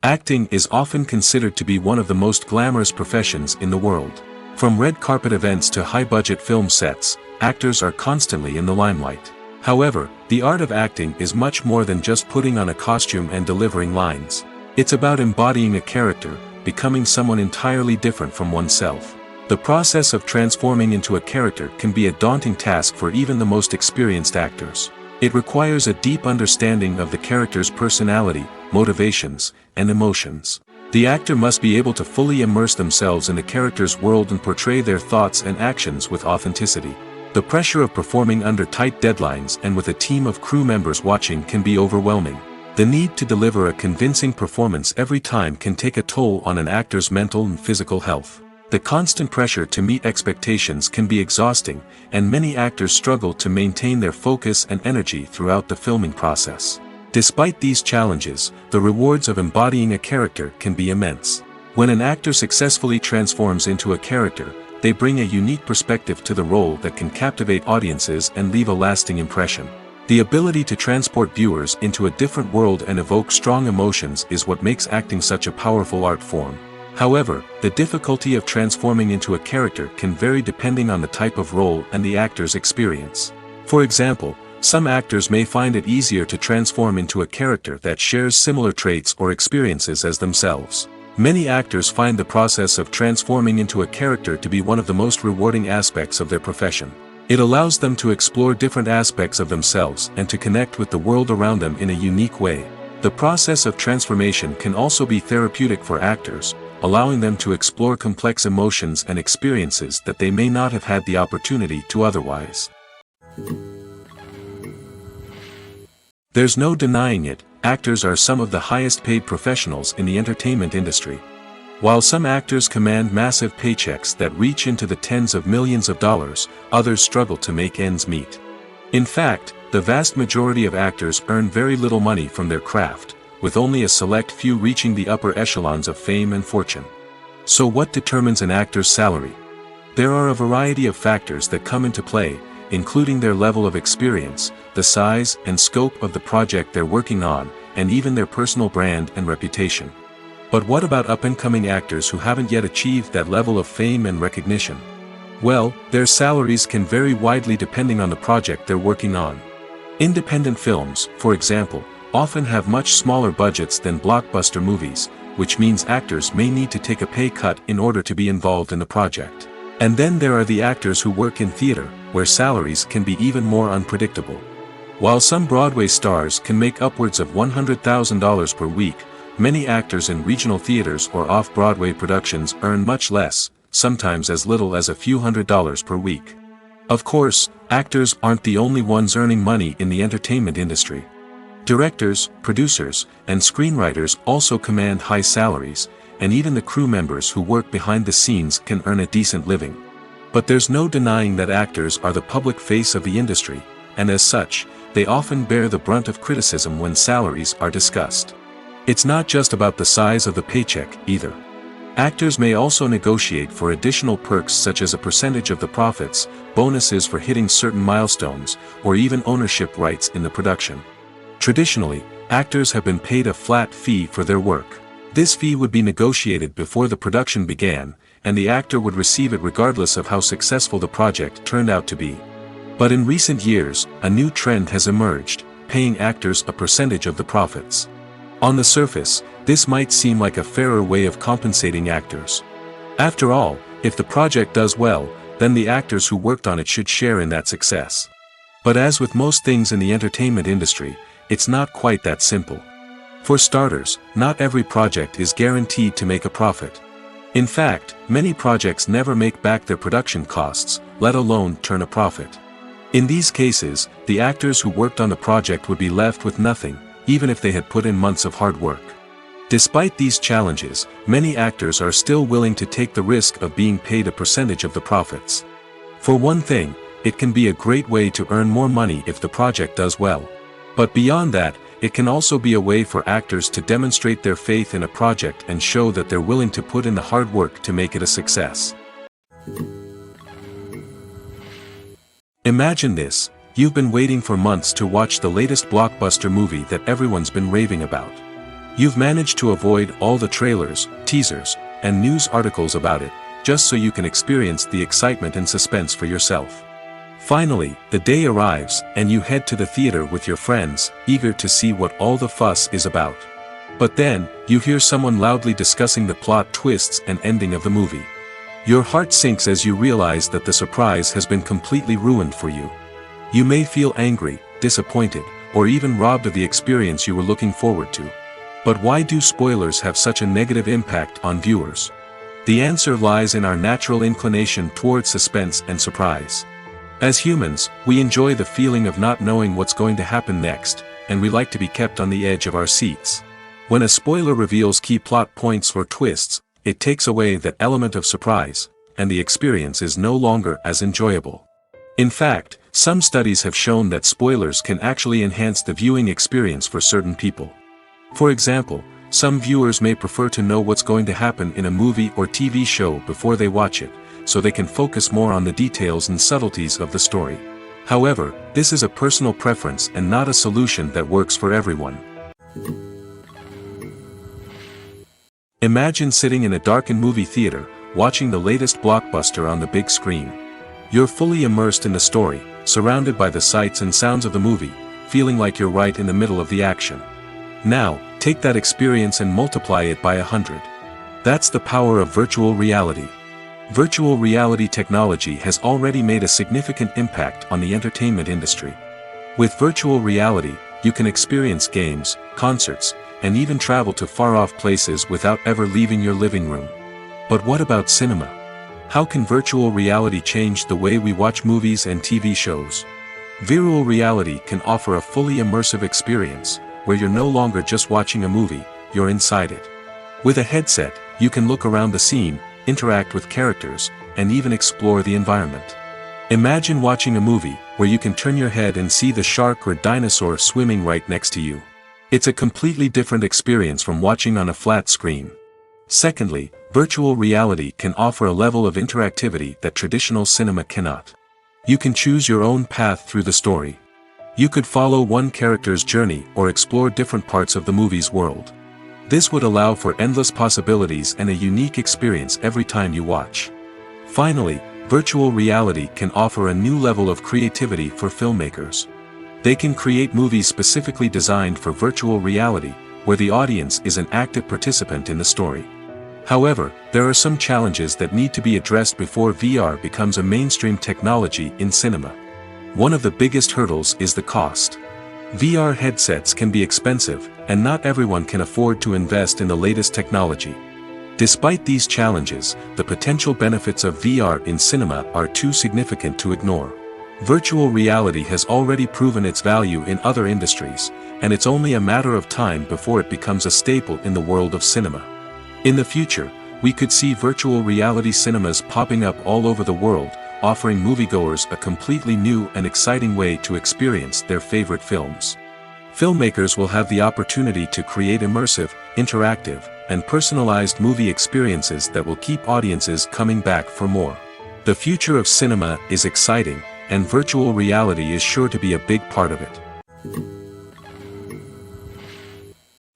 Acting is often considered to be one of the most glamorous professions in the world. From red carpet events to high-budget film sets, actors are constantly in the limelight. However, the art of acting is much more than just putting on a costume and delivering lines. It's about embodying a character, becoming someone entirely different from oneself. The process of transforming into a character can be a daunting task for even the most experienced actors. It requires a deep understanding of the character's personality, motivations, and emotions. The actor must be able to fully immerse themselves in the character's world and portray their thoughts and actions with authenticity. The pressure of performing under tight deadlines and with a team of crew members watching can be overwhelming. The need to deliver a convincing performance every time can take a toll on an actor's mental and physical health. The constant pressure to meet expectations can be exhausting, and many actors struggle to maintain their focus and energy throughout the filming process. Despite these challenges, the rewards of embodying a character can be immense. When an actor successfully transforms into a character, they bring a unique perspective to the role that can captivate audiences and leave a lasting impression. The ability to transport viewers into a different world and evoke strong emotions is what makes acting such a powerful art form. However, the difficulty of transforming into a character can vary depending on the type of role and the actor's experience. For example, some actors may find it easier to transform into a character that shares similar traits or experiences as themselves. Many actors find the process of transforming into a character to be one of the most rewarding aspects of their profession. It allows them to explore different aspects of themselves and to connect with the world around them in a unique way. The process of transformation can also be therapeutic for actors, allowing them to explore complex emotions and experiences that they may not have had the opportunity to otherwise. There's no denying it, actors are some of the highest paid professionals in the entertainment industry. While some actors command massive paychecks that reach into the tens of millions of dollars, others struggle to make ends meet. In fact, the vast majority of actors earn very little money from their craft, with only a select few reaching the upper echelons of fame and fortune. So what determines an actor's salary? There are a variety of factors that come into play, including their level of experience, the size and scope of the project they're working on, and even their personal brand and reputation. But what about up-and-coming actors who haven't yet achieved that level of fame and recognition? Well, their salaries can vary widely depending on the project they're working on. Independent films, for example, often have much smaller budgets than blockbuster movies, which means actors may need to take a pay cut in order to be involved in the project. And then there are the actors who work in theater, where salaries can be even more unpredictable. While some Broadway stars can make upwards of $100,000 per week, many actors in regional theaters or off-Broadway productions earn much less, sometimes as little as a few $100s per week. Of course, actors aren't the only ones earning money in the entertainment industry. Directors, producers, and screenwriters also command high salaries, and even the crew members who work behind the scenes can earn a decent living. But there's no denying that actors are the public face of the industry, and as such, they often bear the brunt of criticism when salaries are discussed. It's not just about the size of the paycheck, either. Actors may also negotiate for additional perks such as a percentage of the profits, bonuses for hitting certain milestones, or even ownership rights in the production. Traditionally, actors have been paid a flat fee for their work. This fee would be negotiated before the production began, and the actor would receive it regardless of how successful the project turned out to be. But in recent years, a new trend has emerged, paying actors a percentage of the profits. On the surface, this might seem like a fairer way of compensating actors. After all, if the project does well, then the actors who worked on it should share in that success. But as with most things in the entertainment industry, it's not quite that simple. For starters, not every project is guaranteed to make a profit. In fact, many projects never make back their production costs, let alone turn a profit. In these cases, the actors who worked on the project would be left with nothing, even if they had put in months of hard work. Despite these challenges, many actors are still willing to take the risk of being paid a percentage of the profits. For one thing, it can be a great way to earn more money if the project does well. But beyond that, it can also be a way for actors to demonstrate their faith in a project and show that they're willing to put in the hard work to make it a success. Imagine this. You've been waiting for months to watch the latest blockbuster movie that everyone's been raving about. You've managed to avoid all the trailers, teasers, and news articles about it, just so you can experience the excitement and suspense for yourself. Finally, the day arrives, and you head to the theater with your friends, eager to see what all the fuss is about. But then, you hear someone loudly discussing the plot twists and ending of the movie. Your heart sinks as you realize that the surprise has been completely ruined for you. You may feel angry, disappointed, or even robbed of the experience you were looking forward to. But why do spoilers have such a negative impact on viewers? The answer lies in our natural inclination toward suspense and surprise. As humans, we enjoy the feeling of not knowing what's going to happen next, and we like to be kept on the edge of our seats. When a spoiler reveals key plot points or twists, it takes away that element of surprise, and the experience is no longer as enjoyable. In fact, some studies have shown that spoilers can actually enhance the viewing experience for certain people. For example, Some viewers may prefer to know what's going to happen in a movie or TV show before they watch it, so they can focus more on the details and subtleties of the story. However, this is a personal preference and not a solution that works for everyone. Imagine sitting in a darkened movie theater, watching the latest blockbuster on the big screen. You're fully immersed in the story, surrounded by the sights and sounds of the movie, feeling like you're right in the middle of the action. Now, take that experience and multiply it by 100. That's the power of virtual reality. Virtual reality technology has already made a significant impact on the entertainment industry. With virtual reality, you can experience games, concerts, and even travel to far-off places without ever leaving your living room. But what about cinema? How can virtual reality change the way we watch movies and TV shows? Virtual reality can offer a fully immersive experience, where you're no longer just watching a movie, you're inside it. With a headset, you can look around the scene, interact with characters, and even explore the environment. Imagine watching a movie, where you can turn your head and see the shark or dinosaur swimming right next to you. It's a completely different experience from watching on a flat screen. Secondly, virtual reality can offer a level of interactivity that traditional cinema cannot. You can choose your own path through the story. You could follow one character's journey or explore different parts of the movie's world. This would allow for endless possibilities and a unique experience every time you watch. Finally, virtual reality can offer a new level of creativity for filmmakers. They can create movies specifically designed for virtual reality, where the audience is an active participant in the story. However, there are some challenges that need to be addressed before VR becomes a mainstream technology in cinema. One of the biggest hurdles is the cost. VR headsets can be expensive, and not everyone can afford to invest in the latest technology. Despite these challenges, the potential benefits of VR in cinema are too significant to ignore. Virtual reality has already proven its value in other industries, and it's only a matter of time before it becomes a staple in the world of cinema. In the future, we could see virtual reality cinemas popping up all over the world, offering moviegoers a completely new and exciting way to experience their favorite films. Filmmakers will have the opportunity to create immersive, interactive, and personalized movie experiences that will keep audiences coming back for more. The future of cinema is exciting, and virtual reality is sure to be a big part of it.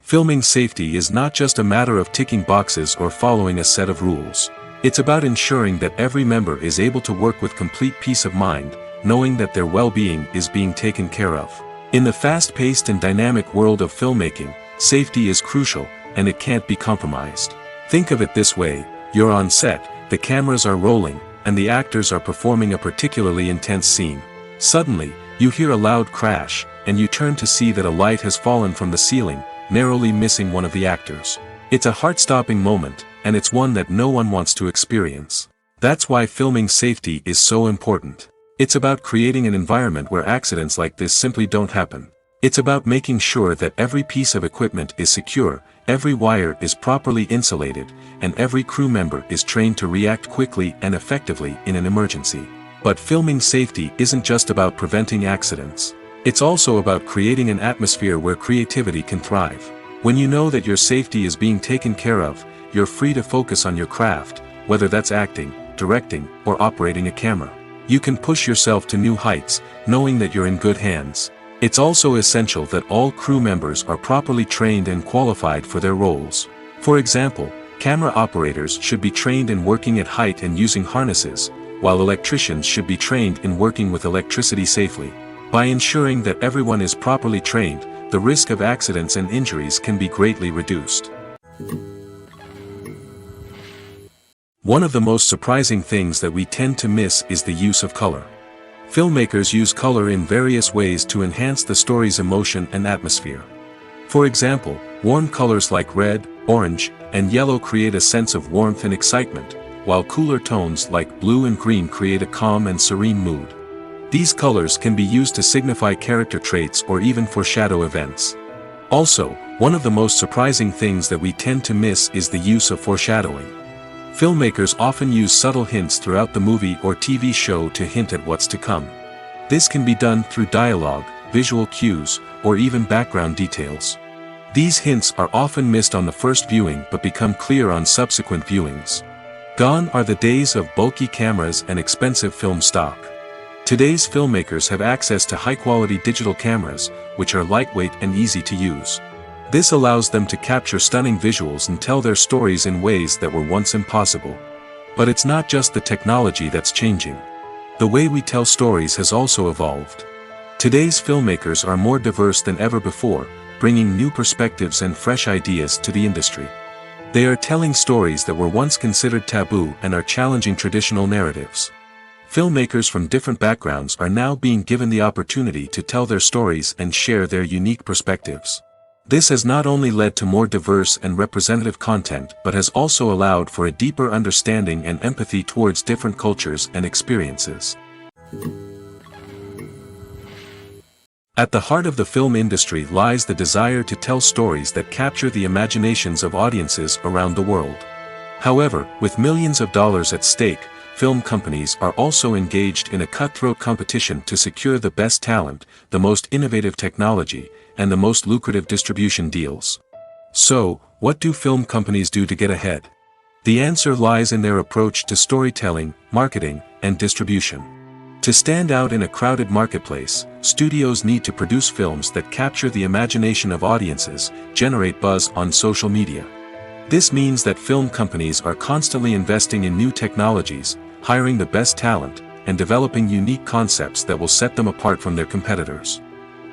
Filming safety is not just a matter of ticking boxes or following a set of rules. It's about ensuring that every member is able to work with complete peace of mind, knowing that their well-being is being taken care of. In the fast-paced and dynamic world of filmmaking, safety is crucial, and it can't be compromised. Think of it this way: you're on set, the cameras are rolling, and the actors are performing a particularly intense scene. Suddenly, you hear a loud crash, and you turn to see that a light has fallen from the ceiling, narrowly missing one of the actors. It's a heart-stopping moment, and it's one that no one wants to experience. That's why filming safety is so important. It's about creating an environment where accidents like this simply don't happen. It's about making sure that every piece of equipment is secure, every wire is properly insulated, and every crew member is trained to react quickly and effectively in an emergency. But filming safety isn't just about preventing accidents. It's also about creating an atmosphere where creativity can thrive. When you know that your safety is being taken care of, you're free to focus on your craft, whether that's acting, directing, or operating a camera. You can push yourself to new heights, knowing that you're in good hands. It's also essential that all crew members are properly trained and qualified for their roles. For example, camera operators should be trained in working at height and using harnesses, while electricians should be trained in working with electricity safely. By ensuring that everyone is properly trained, the risk of accidents and injuries can be greatly reduced. One of the most surprising things that we tend to miss is the use of color. Filmmakers use color in various ways to enhance the story's emotion and atmosphere. For example, warm colors like red, orange, and yellow create a sense of warmth and excitement, while cooler tones like blue and green create a calm and serene mood. These colors can be used to signify character traits or even foreshadow events. Also, one of the most surprising things that we tend to miss is the use of foreshadowing. Filmmakers often use subtle hints throughout the movie or TV show to hint at what's to come. This can be done through dialogue, visual cues, or even background details. These hints are often missed on the first viewing but become clear on subsequent viewings. Gone are the days of bulky cameras and expensive film stock. Today's filmmakers have access to high-quality digital cameras, which are lightweight and easy to use. This allows them to capture stunning visuals and tell their stories in ways that were once impossible. But it's not just the technology that's changing. The way we tell stories has also evolved. Today's filmmakers are more diverse than ever before, bringing new perspectives and fresh ideas to the industry. They are telling stories that were once considered taboo and are challenging traditional narratives. Filmmakers from different backgrounds are now being given the opportunity to tell their stories and share their unique perspectives. This has not only led to more diverse and representative content but has also allowed for a deeper understanding and empathy towards different cultures and experiences. At the heart of the film industry lies the desire to tell stories that capture the imaginations of audiences around the world. However, with millions of dollars at stake, film companies are also engaged in a cutthroat competition to secure the best talent, the most innovative technology, and the most lucrative distribution deals. So, what do film companies do to get ahead? The answer lies in their approach to storytelling, marketing, and distribution. To stand out in a crowded marketplace, studios need to produce films that capture the imagination of audiences, generate buzz on social media. This means that film companies are constantly investing in new technologies, hiring the best talent, and developing unique concepts that will set them apart from their competitors.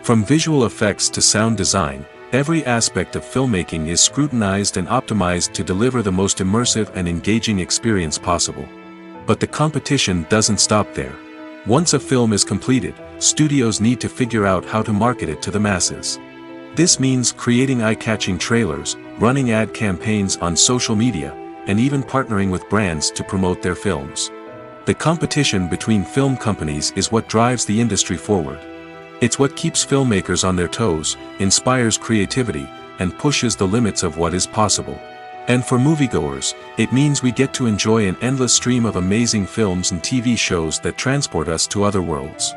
From visual effects to sound design, every aspect of filmmaking is scrutinized and optimized to deliver the most immersive and engaging experience possible. But the competition doesn't stop there. Once a film is completed, studios need to figure out how to market it to the masses. This means creating eye-catching trailers, running ad campaigns on social media, and even partnering with brands to promote their films. The competition between film companies is what drives the industry forward. It's what keeps filmmakers on their toes, inspires creativity, and pushes the limits of what is possible. And for moviegoers, it means we get to enjoy an endless stream of amazing films and TV shows that transport us to other worlds.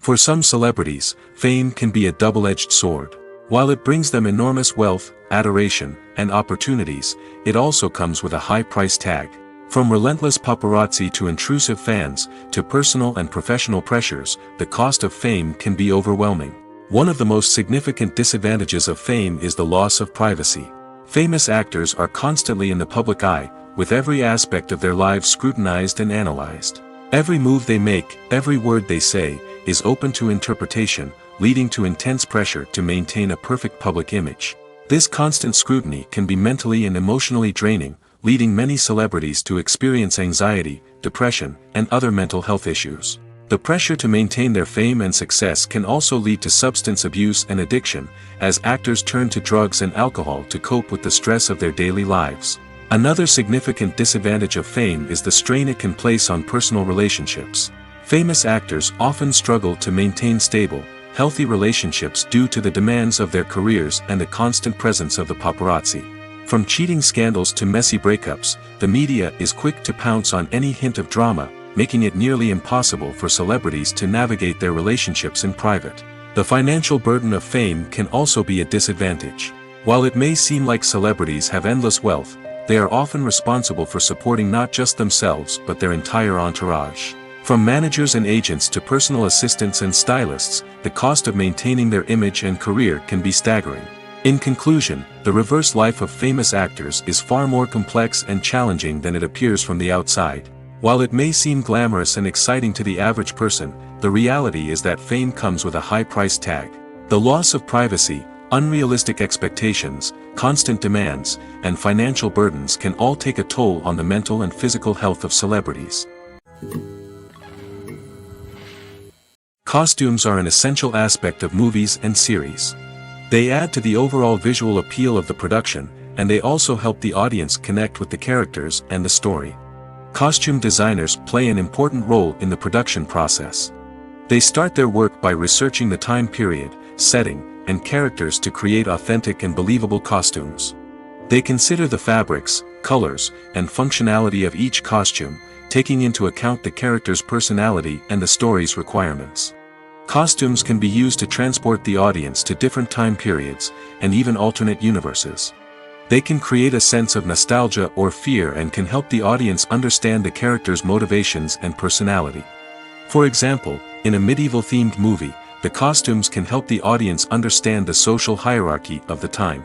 For some celebrities, fame can be a double-edged sword. While it brings them enormous wealth, adoration, and opportunities, it also comes with a high price tag. From relentless paparazzi to intrusive fans, to personal and professional pressures, the cost of fame can be overwhelming. One of the most significant disadvantages of fame is the loss of privacy. Famous actors are constantly in the public eye, with every aspect of their lives scrutinized and analyzed. Every move they make, every word they say, is open to interpretation, leading to intense pressure to maintain a perfect public image. This constant scrutiny can be mentally and emotionally draining, leading many celebrities to experience anxiety, depression, and other mental health issues. The pressure to maintain their fame and success can also lead to substance abuse and addiction, as actors turn to drugs and alcohol to cope with the stress of their daily lives. Another significant disadvantage of fame is the strain it can place on personal relationships. Famous actors often struggle to maintain stable, healthy relationships due to the demands of their careers and the constant presence of the paparazzi. From cheating scandals to messy breakups, the media is quick to pounce on any hint of drama, making it nearly impossible for celebrities to navigate their relationships in private. The financial burden of fame can also be a disadvantage. While it may seem like celebrities have endless wealth, they are often responsible for supporting not just themselves but their entire entourage. From managers and agents to personal assistants and stylists, the cost of maintaining their image and career can be staggering. In conclusion, the reverse life of famous actors is far more complex and challenging than it appears from the outside. While it may seem glamorous and exciting to the average person, the reality is that fame comes with a high price tag. The loss of privacy, unrealistic expectations, constant demands, and financial burdens can all take a toll on the mental and physical health of celebrities. Costumes are an essential aspect of movies and series. They add to the overall visual appeal of the production, and they also help the audience connect with the characters and the story. Costume designers play an important role in the production process. They start their work by researching the time period, setting, and characters to create authentic and believable costumes. They consider the fabrics, colors, and functionality of each costume, taking into account the character's personality and the story's requirements. Costumes can be used to transport the audience to different time periods, and even alternate universes. They can create a sense of nostalgia or fear and can help the audience understand the character's motivations and personality. For example, in a medieval-themed movie, the costumes can help the audience understand the social hierarchy of the time.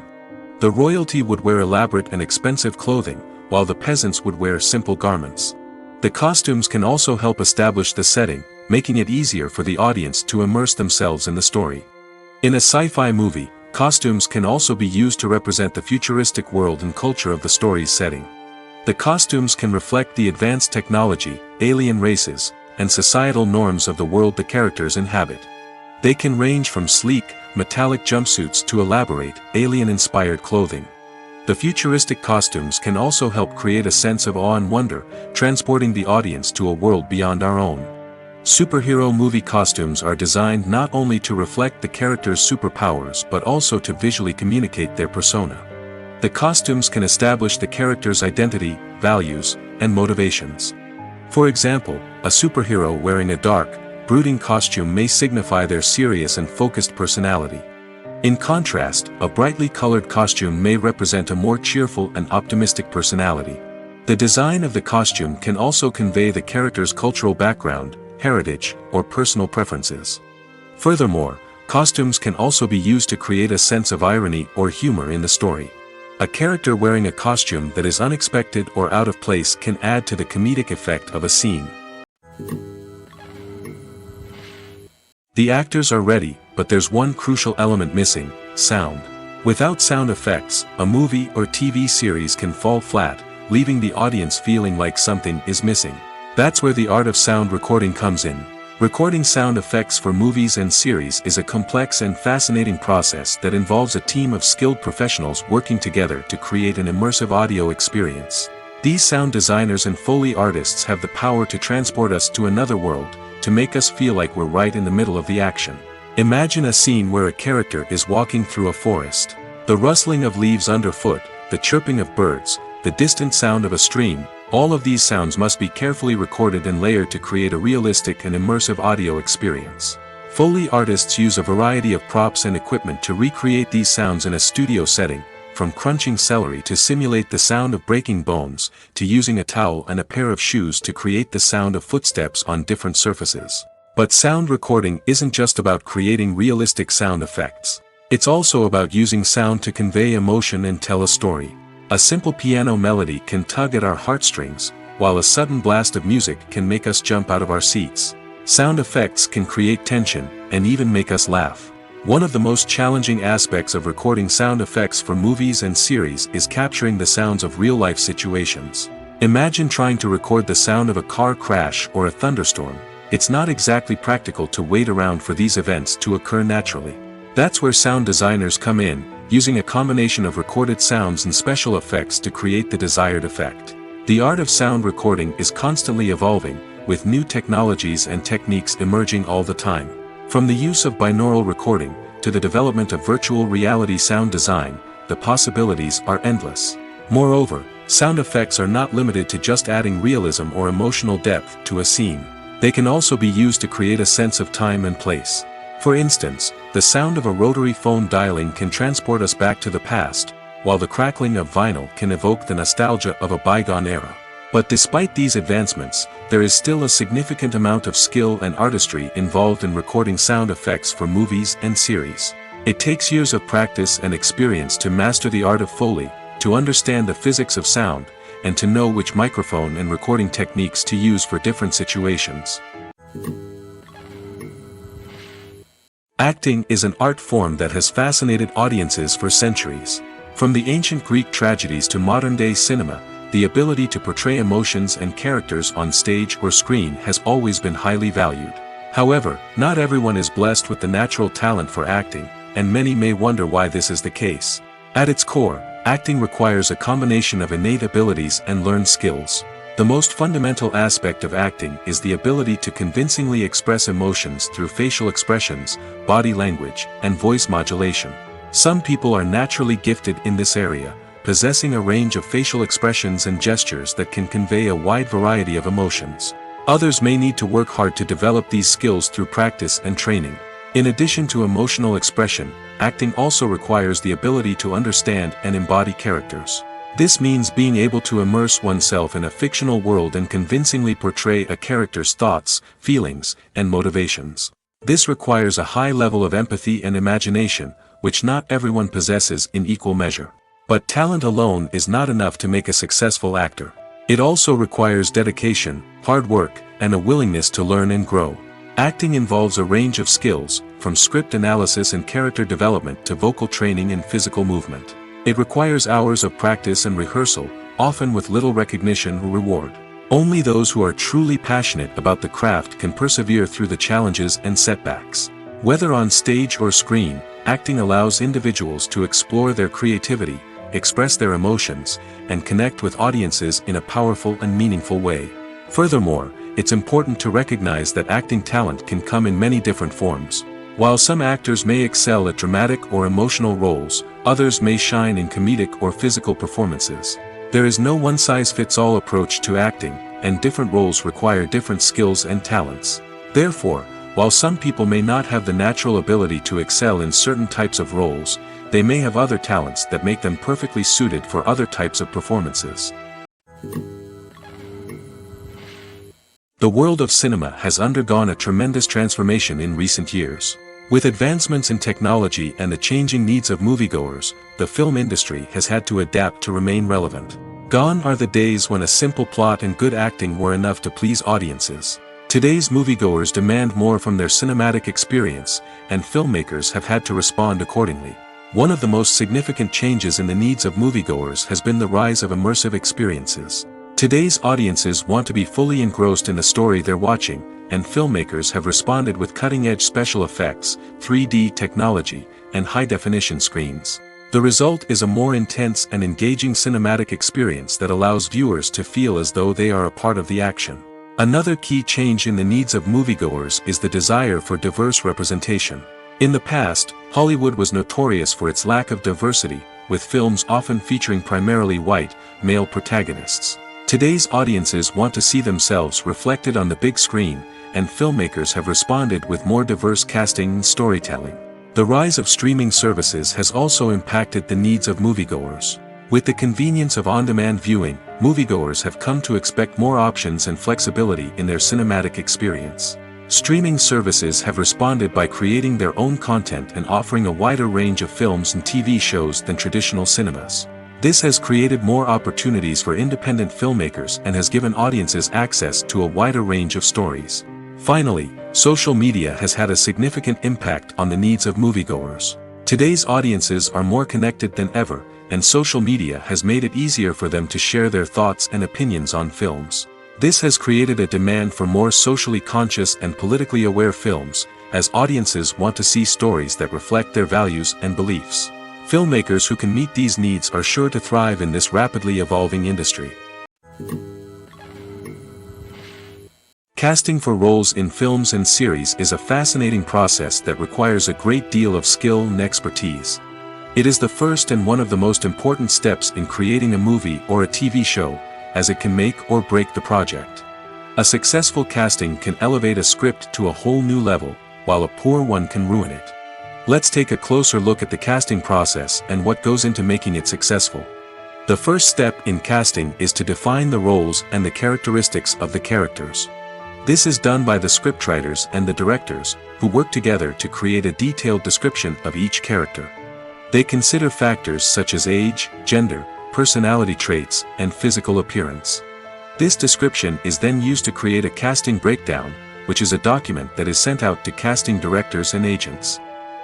The royalty would wear elaborate and expensive clothing, while the peasants would wear simple garments. The costumes can also help establish the setting, making it easier for the audience to immerse themselves in the story. In a sci-fi movie, costumes can also be used to represent the futuristic world and culture of the story's setting. The costumes can reflect the advanced technology, alien races, and societal norms of the world the characters inhabit. They can range from sleek, metallic jumpsuits to elaborate, alien-inspired clothing. The futuristic costumes can also help create a sense of awe and wonder, transporting the audience to a world beyond our own. Superhero movie costumes are designed not only to reflect the character's superpowers but also to visually communicate their persona. The costumes can establish the character's identity, values, and motivations. For example, a superhero wearing a dark, brooding costume may signify their serious and focused personality. In contrast, a brightly colored costume may represent a more cheerful and optimistic personality. The design of the costume can also convey the character's cultural background, heritage, or personal preferences. Furthermore, costumes can also be used to create a sense of irony or humor in the story. A character wearing a costume that is unexpected or out of place can add to the comedic effect of a scene. The actors are ready, but there's one crucial element missing: sound. Without sound effects, a movie or TV series can fall flat, leaving the audience feeling like something is missing. That's where the art of sound recording comes in. Recording sound effects for movies and series is a complex and fascinating process that involves a team of skilled professionals working together to create an immersive audio experience. These sound designers and Foley artists have the power to transport us to another world, to make us feel like we're right in the middle of the action. Imagine a scene where a character is walking through a forest. The rustling of leaves underfoot, the chirping of birds, the distant sound of a stream, all of these sounds must be carefully recorded and layered to create a realistic and immersive audio experience. Foley artists use a variety of props and equipment to recreate these sounds in a studio setting, from crunching celery to simulate the sound of breaking bones, to using a towel and a pair of shoes to create the sound of footsteps on different surfaces. But sound recording isn't just about creating realistic sound effects. It's also about using sound to convey emotion and tell a story. A simple piano melody can tug at our heartstrings, while a sudden blast of music can make us jump out of our seats. Sound effects can create tension, and even make us laugh. One of the most challenging aspects of recording sound effects for movies and series is capturing the sounds of real-life situations. Imagine trying to record the sound of a car crash or a thunderstorm. It's not exactly practical to wait around for these events to occur naturally. That's where sound designers come in, using a combination of recorded sounds and special effects to create the desired effect. The art of sound recording is constantly evolving, with new technologies and techniques emerging all the time. From the use of binaural recording, to the development of virtual reality sound design, the possibilities are endless. Moreover, sound effects are not limited to just adding realism or emotional depth to a scene. They can also be used to create a sense of time and place. For instance, the sound of a rotary phone dialing can transport us back to the past, while the crackling of vinyl can evoke the nostalgia of a bygone era. But despite these advancements, there is still a significant amount of skill and artistry involved in recording sound effects for movies and series. It takes years of practice and experience to master the art of Foley, to understand the physics of sound, and to know which microphone and recording techniques to use for different situations. Acting is an art form that has fascinated audiences for centuries. From the ancient Greek tragedies to modern-day cinema, the ability to portray emotions and characters on stage or screen has always been highly valued. However, not everyone is blessed with the natural talent for acting, and many may wonder why this is the case. At its core, acting requires a combination of innate abilities and learned skills. The most fundamental aspect of acting is the ability to convincingly express emotions through facial expressions, body language, and voice modulation. Some people are naturally gifted in this area, possessing a range of facial expressions and gestures that can convey a wide variety of emotions. Others may need to work hard to develop these skills through practice and training. In addition to emotional expression, acting also requires the ability to understand and embody characters. This means being able to immerse oneself in a fictional world and convincingly portray a character's thoughts, feelings, and motivations. This requires a high level of empathy and imagination, which not everyone possesses in equal measure. But talent alone is not enough to make a successful actor. It also requires dedication, hard work, and a willingness to learn and grow. Acting involves a range of skills, from script analysis and character development to vocal training and physical movement. It requires hours of practice and rehearsal, often with little recognition or reward. Only those who are truly passionate about the craft can persevere through the challenges and setbacks. Whether on stage or screen, acting allows individuals to explore their creativity, express their emotions, and connect with audiences in a powerful and meaningful way. Furthermore, it's important to recognize that acting talent can come in many different forms. While some actors may excel at dramatic or emotional roles, others may shine in comedic or physical performances. There is no one-size-fits-all approach to acting, and different roles require different skills and talents. Therefore, while some people may not have the natural ability to excel in certain types of roles, they may have other talents that make them perfectly suited for other types of performances. The world of cinema has undergone a tremendous transformation in recent years. With advancements in technology and the changing needs of moviegoers, the film industry has had to adapt to remain relevant. Gone are the days when a simple plot and good acting were enough to please audiences. Today's moviegoers demand more from their cinematic experience, and filmmakers have had to respond accordingly. One of the most significant changes in the needs of moviegoers has been the rise of immersive experiences. Today's audiences want to be fully engrossed in the story they're watching, and filmmakers have responded with cutting-edge special effects, 3D technology, and high-definition screens. The result is a more intense and engaging cinematic experience that allows viewers to feel as though they are a part of the action. Another key change in the needs of moviegoers is the desire for diverse representation. In the past, Hollywood was notorious for its lack of diversity, with films often featuring primarily white, male protagonists. Today's audiences want to see themselves reflected on the big screen, and filmmakers have responded with more diverse casting and storytelling. The rise of streaming services has also impacted the needs of moviegoers. With the convenience of on-demand viewing, moviegoers have come to expect more options and flexibility in their cinematic experience. Streaming services have responded by creating their own content and offering a wider range of films and TV shows than traditional cinemas. This has created more opportunities for independent filmmakers and has given audiences access to a wider range of stories. Finally, social media has had a significant impact on the needs of moviegoers. Today's audiences are more connected than ever, and social media has made it easier for them to share their thoughts and opinions on films. This has created a demand for more socially conscious and politically aware films, as audiences want to see stories that reflect their values and beliefs. Filmmakers who can meet these needs are sure to thrive in this rapidly evolving industry. Casting for roles in films and series is a fascinating process that requires a great deal of skill and expertise. It is the first and one of the most important steps in creating a movie or a TV show, as it can make or break the project. A successful casting can elevate a script to a whole new level, while a poor one can ruin it. Let's take a closer look at the casting process and what goes into making it successful. The first step in casting is to define the roles and the characteristics of the characters. This is done by the scriptwriters and the directors, who work together to create a detailed description of each character. They consider factors such as age, gender, personality traits, and physical appearance. This description is then used to create a casting breakdown, which is a document that is sent out to casting directors and agents.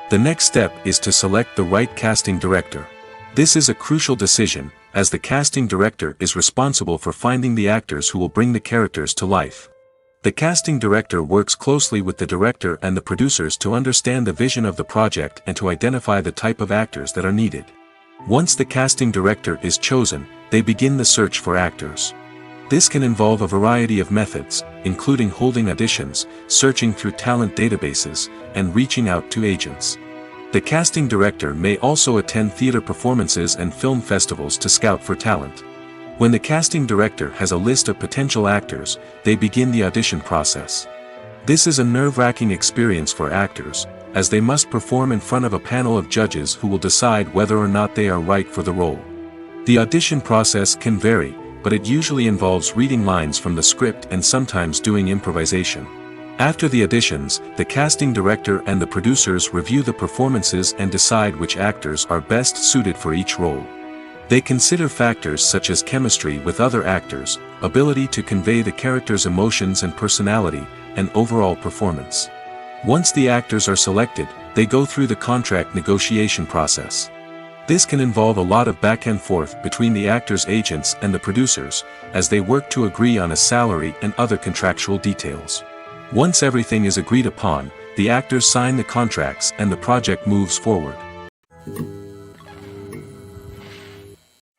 The next step is to select the right casting director. This is a crucial decision, as the casting director is responsible for finding the actors who will bring the characters to life. The casting director works closely with the director and the producers to understand the vision of the project and to identify the type of actors that are needed. Once the casting director is chosen, they begin the search for actors. This can involve a variety of methods, including holding auditions, searching through talent databases, and reaching out to agents. The casting director may also attend theater performances and film festivals to scout for talent. When the casting director has a list of potential actors, they begin the audition process. This is a nerve-wracking experience for actors, as they must perform in front of a panel of judges who will decide whether or not they are right for the role. The audition process can vary, but it usually involves reading lines from the script and sometimes doing improvisation. After the auditions, the casting director and the producers review the performances and decide which actors are best suited for each role. They consider factors such as chemistry with other actors, ability to convey the character's emotions and personality, and overall performance. Once the actors are selected, they go through the contract negotiation process. This can involve a lot of back and forth between the actors' agents and the producers, as they work to agree on a salary and other contractual details. Once everything is agreed upon, the actors sign the contracts and the project moves forward.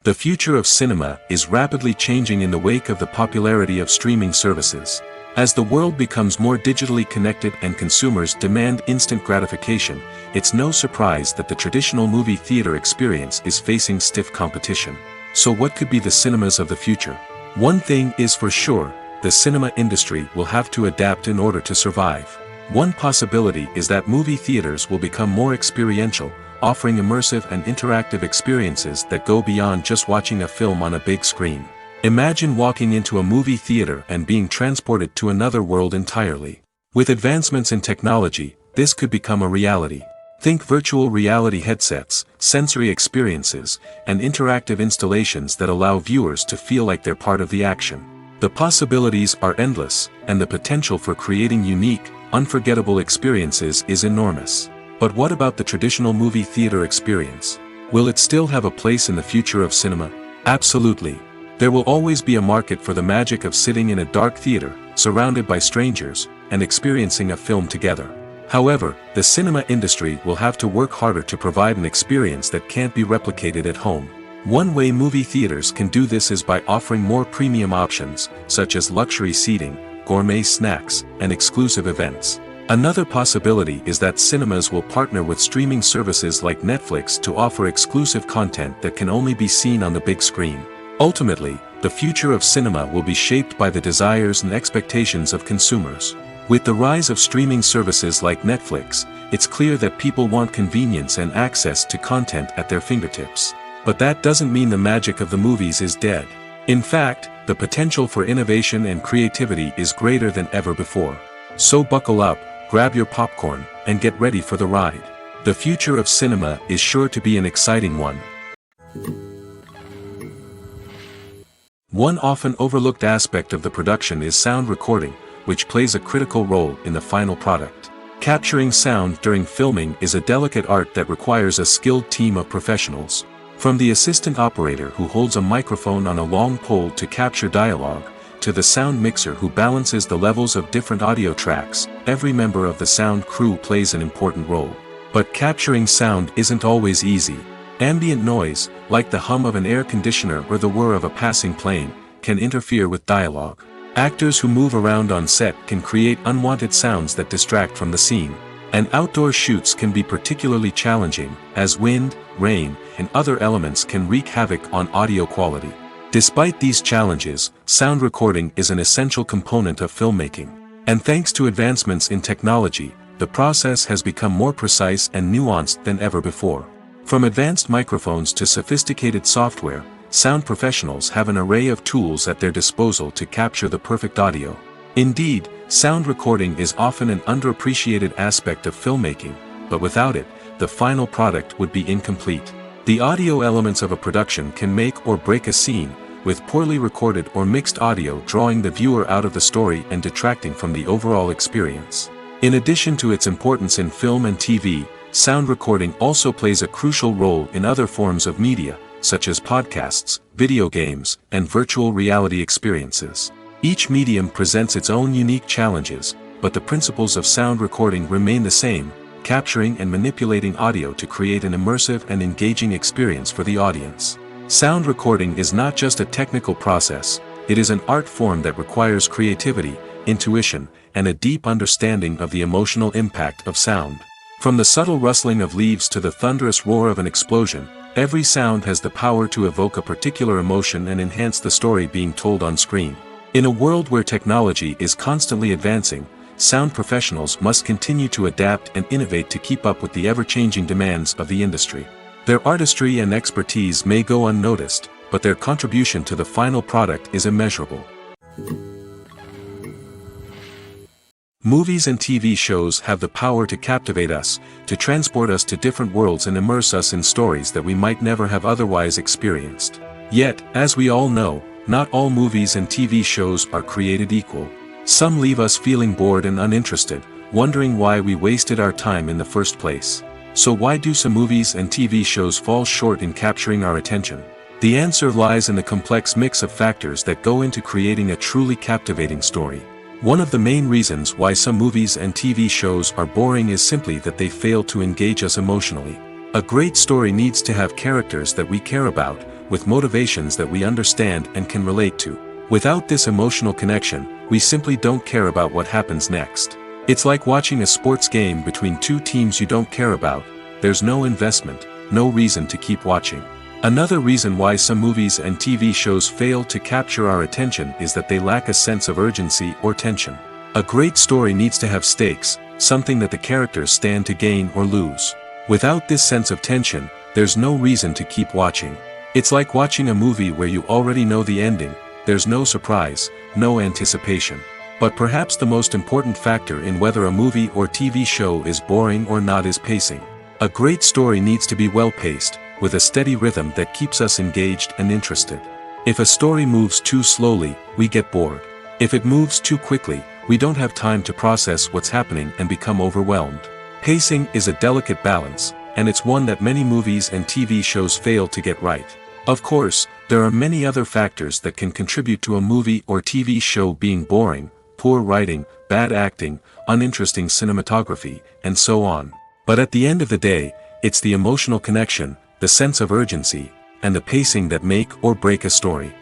The future of cinema is rapidly changing in the wake of the popularity of streaming services. As the world becomes more digitally connected and consumers demand instant gratification, it's no surprise that the traditional movie theater experience is facing stiff competition. So what could be the cinemas of the future? One thing is for sure, the cinema industry will have to adapt in order to survive. One possibility is that movie theaters will become more experiential, offering immersive and interactive experiences that go beyond just watching a film on a big screen. Imagine walking into a movie theater and being transported to another world entirely. With advancements in technology, this could become a reality. Think virtual reality headsets, sensory experiences, and interactive installations that allow viewers to feel like they're part of the action. The possibilities are endless, and the potential for creating unique, unforgettable experiences is enormous. But what about the traditional movie theater experience? Will it still have a place in the future of cinema? Absolutely. There will always be a market for the magic of sitting in a dark theater, surrounded by strangers, and experiencing a film together. However, the cinema industry will have to work harder to provide an experience that can't be replicated at home. One way movie theaters can do this is by offering more premium options, such as luxury seating, gourmet snacks, and exclusive events. Another possibility is that cinemas will partner with streaming services like Netflix to offer exclusive content that can only be seen on the big screen. Ultimately, the future of cinema will be shaped by the desires and expectations of consumers. With the rise of streaming services like Netflix, it's clear that people want convenience and access to content at their fingertips. But that doesn't mean the magic of the movies is dead. In fact, the potential for innovation and creativity is greater than ever before. So buckle up, grab your popcorn, and get ready for the ride. The future of cinema is sure to be an exciting one. One often overlooked aspect of the production is sound recording, which plays a critical role in the final product. Capturing sound during filming is a delicate art that requires a skilled team of professionals. From the assistant operator who holds a microphone on a long pole to capture dialogue, to the sound mixer who balances the levels of different audio tracks, every member of the sound crew plays an important role. But capturing sound isn't always easy. Ambient noise, like the hum of an air conditioner or the whir of a passing plane, can interfere with dialogue. Actors who move around on set can create unwanted sounds that distract from the scene. And outdoor shoots can be particularly challenging, as wind, rain, and other elements can wreak havoc on audio quality. Despite these challenges, sound recording is an essential component of filmmaking. And thanks to advancements in technology, the process has become more precise and nuanced than ever before. From advanced microphones to sophisticated software, sound professionals have an array of tools at their disposal to capture the perfect audio. Indeed, sound recording is often an underappreciated aspect of filmmaking, but without it, the final product would be incomplete. The audio elements of a production can make or break a scene, with poorly recorded or mixed audio drawing the viewer out of the story and detracting from the overall experience. In addition to its importance in film and TV, sound recording also plays a crucial role in other forms of media, such as podcasts, video games, and virtual reality experiences. Each medium presents its own unique challenges, but the principles of sound recording remain the same, capturing and manipulating audio to create an immersive and engaging experience for the audience. Sound recording is not just a technical process, it is an art form that requires creativity, intuition, and a deep understanding of the emotional impact of sound. From the subtle rustling of leaves to the thunderous roar of an explosion, Every sound has the power to evoke a particular emotion and enhance the story being told on screen. In a world where technology is constantly advancing, sound professionals must continue to adapt and innovate to keep up with the ever-changing demands of the industry. Their artistry and expertise may go unnoticed, but their contribution to the final product is immeasurable. Movies and TV shows have the power to captivate us, to transport us to different worlds and immerse us in stories that we might never have otherwise experienced. Yet, as we all know, not all movies and TV shows are created equal. Some leave us feeling bored and uninterested, wondering why we wasted our time in the first place. So why do some movies and TV shows fall short in capturing our attention? The answer lies in the complex mix of factors that go into creating a truly captivating story. One of the main reasons why some movies and TV shows are boring is simply that they fail to engage us emotionally. A great story needs to have characters that we care about, with motivations that we understand and can relate to. Without this emotional connection, we simply don't care about what happens next. It's like watching a sports game between two teams you don't care about. There's no investment, no reason to keep watching. Another reason why some movies and TV shows fail to capture our attention is that they lack a sense of urgency or tension. A great story needs to have stakes, something that the characters stand to gain or lose. Without this sense of tension, there's no reason to keep watching. It's like watching a movie where you already know the ending. There's no surprise, no anticipation. But perhaps the most important factor in whether a movie or TV show is boring or not is pacing. A great story needs to be well-paced, with a steady rhythm that keeps us engaged and interested. If a story moves too slowly, we get bored. If it moves too quickly, we don't have time to process what's happening and become overwhelmed. Pacing is a delicate balance, and it's one that many movies and TV shows fail to get right. Of course, there are many other factors that can contribute to a movie or TV show being boring: poor writing, bad acting, uninteresting cinematography, and so on. But at the end of the day, it's the emotional connection, the sense of urgency, and the pacing that make or break a story.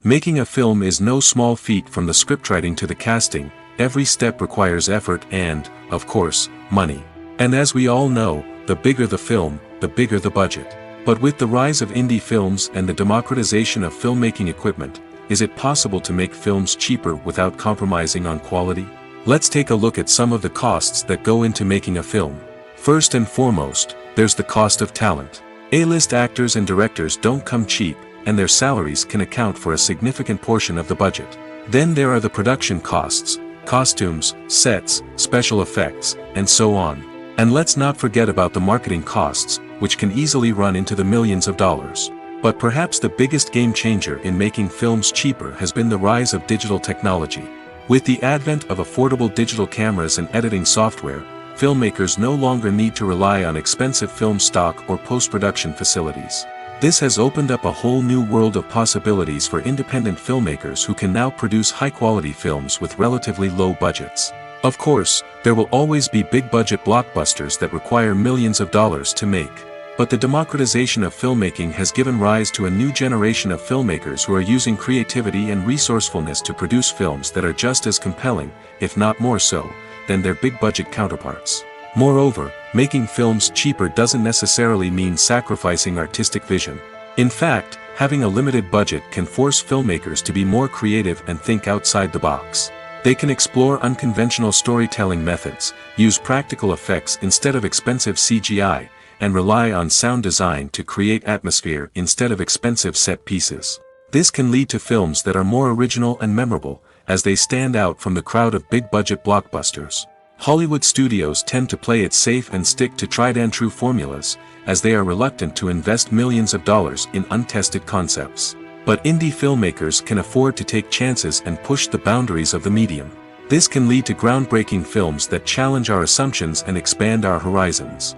Making a film is no small feat. From the scriptwriting to the casting, every step requires effort and, of course, money. And as we all know, the bigger the film, the bigger the budget. But with the rise of indie films and the democratization of filmmaking equipment, is it possible to make films cheaper without compromising on quality? Let's take a look at some of the costs that go into making a film. First and foremost, there's the cost of talent. A-list actors and directors don't come cheap, and their salaries can account for a significant portion of the budget. Then there are the production costs, costumes, sets, special effects, and so on. And let's not forget about the marketing costs, which can easily run into the millions of dollars. But perhaps the biggest game changer in making films cheaper has been the rise of digital technology. With the advent of affordable digital cameras and editing software, filmmakers no longer need to rely on expensive film stock or post-production facilities. This has opened up a whole new world of possibilities for independent filmmakers who can now produce high-quality films with relatively low budgets. Of course, there will always be big-budget blockbusters that require millions of dollars to make. But the democratization of filmmaking has given rise to a new generation of filmmakers who are using creativity and resourcefulness to produce films that are just as compelling, if not more so, than their big-budget counterparts. Moreover, making films cheaper doesn't necessarily mean sacrificing artistic vision. In fact, having a limited budget can force filmmakers to be more creative and think outside the box. They can explore unconventional storytelling methods, use practical effects instead of expensive CGI, and rely on sound design to create atmosphere instead of expensive set pieces. This can lead to films that are more original and memorable, as they stand out from the crowd of big-budget blockbusters. Hollywood studios tend to play it safe and stick to tried-and-true formulas, as they are reluctant to invest millions of dollars in untested concepts. But indie filmmakers can afford to take chances and push the boundaries of the medium. This can lead to groundbreaking films that challenge our assumptions and expand our horizons.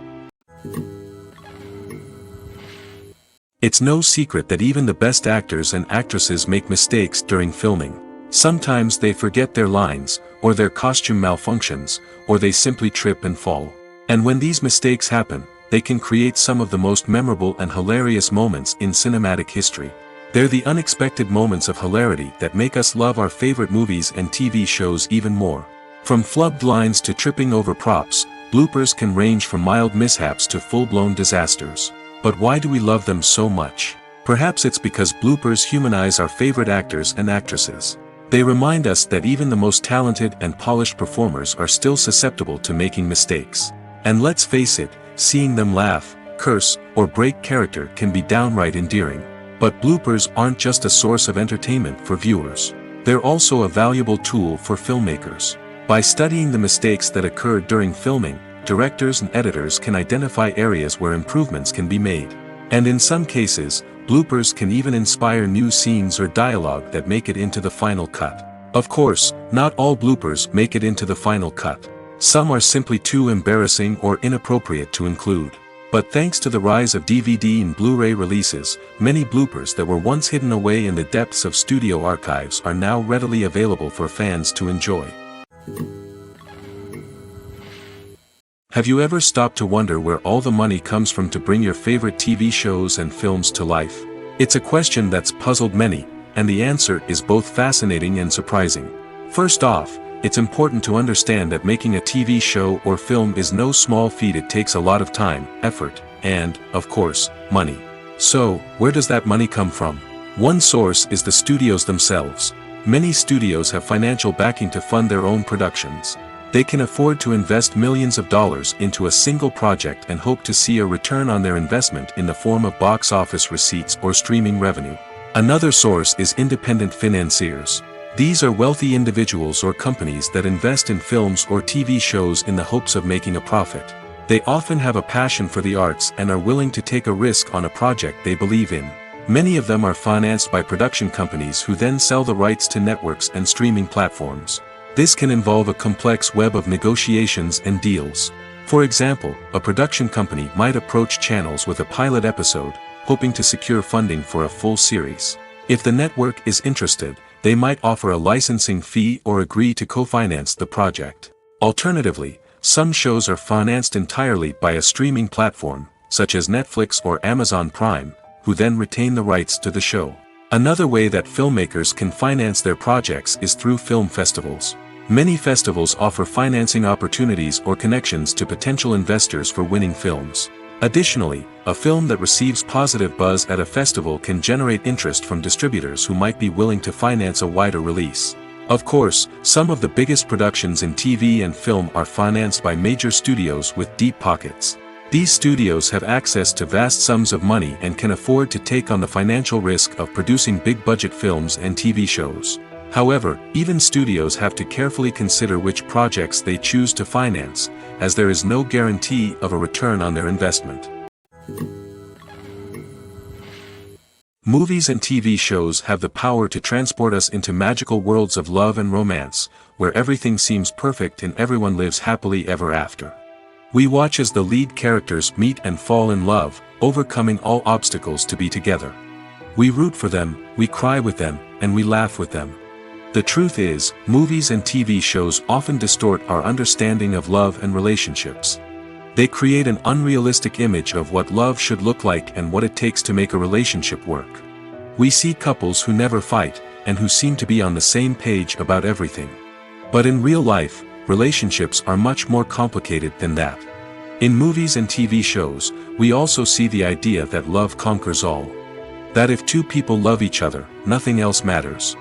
It's no secret that even the best actors and actresses make mistakes during filming. Sometimes they forget their lines, or their costume malfunctions, or they simply trip and fall. And when these mistakes happen, they can create some of the most memorable and hilarious moments in cinematic history. They're the unexpected moments of hilarity that make us love our favorite movies and TV shows even more. From flubbed lines to tripping over props, bloopers can range from mild mishaps to full-blown disasters. But why do we love them so much? Perhaps it's because bloopers humanize our favorite actors and actresses. They remind us that even the most talented and polished performers are still susceptible to making mistakes. And let's face it, seeing them laugh, curse, or break character can be downright endearing. But bloopers aren't just a source of entertainment for viewers. They're also a valuable tool for filmmakers. By studying the mistakes that occurred during filming, directors and editors can identify areas where improvements can be made. And in some cases, bloopers can even inspire new scenes or dialogue that make it into the final cut. Of course, not all bloopers make it into the final cut. Some are simply too embarrassing or inappropriate to include. But thanks to the rise of DVD and Blu-ray releases, many bloopers that were once hidden away in the depths of studio archives are now readily available for fans to enjoy. Have you ever stopped to wonder where all the money comes from to bring your favorite TV shows and films to life? It's a question that's puzzled many, and the answer is both fascinating and surprising. First off, it's important to understand that making a TV show or film is no small feat. It takes a lot of time, effort, and, of course, money. So, where does that money come from? One source is the studios themselves. Many studios have financial backing to fund their own productions. They can afford to invest millions of dollars into a single project and hope to see a return on their investment in the form of box office receipts or streaming revenue. Another source is independent financiers. These are wealthy individuals or companies that invest in films or TV shows in the hopes of making a profit. They often have a passion for the arts and are willing to take a risk on a project they believe in. Many of them are financed by production companies who then sell the rights to networks and streaming platforms. This can involve a complex web of negotiations and deals. For example, a production company might approach channels with a pilot episode, hoping to secure funding for a full series. If the network is interested, they might offer a licensing fee or agree to co-finance the project. Alternatively, some shows are financed entirely by a streaming platform, such as Netflix or Amazon Prime, who then retain the rights to the show. Another way that filmmakers can finance their projects is through film festivals. Many festivals offer financing opportunities or connections to potential investors for winning films. Additionally, a film that receives positive buzz at a festival can generate interest from distributors who might be willing to finance a wider release. Of course, some of the biggest productions in TV and film are financed by major studios with deep pockets. These studios have access to vast sums of money and can afford to take on the financial risk of producing big-budget films and TV shows. However, even studios have to carefully consider which projects they choose to finance, as there is no guarantee of a return on their investment. Movies and TV shows have the power to transport us into magical worlds of love and romance, where everything seems perfect and everyone lives happily ever after. We watch as the lead characters meet and fall in love, overcoming all obstacles to be together. We root for them, we cry with them, and we laugh with them. The truth is, movies and TV shows often distort our understanding of love and relationships. They create an unrealistic image of what love should look like and what it takes to make a relationship work. We see couples who never fight, and who seem to be on the same page about everything. But in real life, relationships are much more complicated than that. In movies and TV shows, we also see the idea that love conquers all. That if two people love each other, nothing else matters.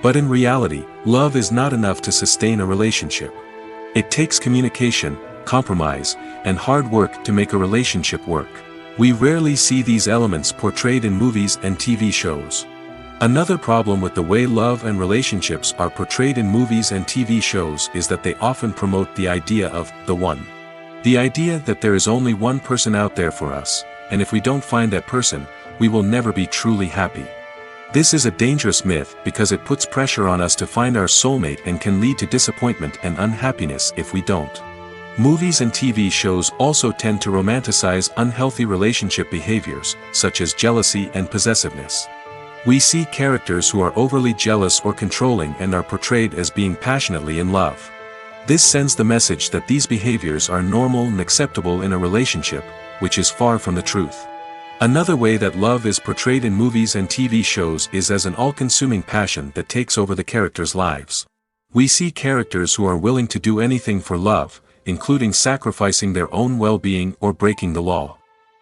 But in reality, love is not enough to sustain a relationship. It takes communication, compromise, and hard work to make a relationship work. We rarely see these elements portrayed in movies and TV shows. Another problem with the way love and relationships are portrayed in movies and TV shows is that they often promote the idea of the one. The idea that there is only one person out there for us, and if we don't find that person, we will never be truly happy. This is a dangerous myth because it puts pressure on us to find our soulmate and can lead to disappointment and unhappiness if we don't. Movies and TV shows also tend to romanticize unhealthy relationship behaviors, such as jealousy and possessiveness. We see characters who are overly jealous or controlling and are portrayed as being passionately in love. This sends the message that these behaviors are normal and acceptable in a relationship, which is far from the truth. Another way that love is portrayed in movies and TV shows is as an all-consuming passion that takes over the characters' lives. We see characters who are willing to do anything for love, including sacrificing their own well-being or breaking the law.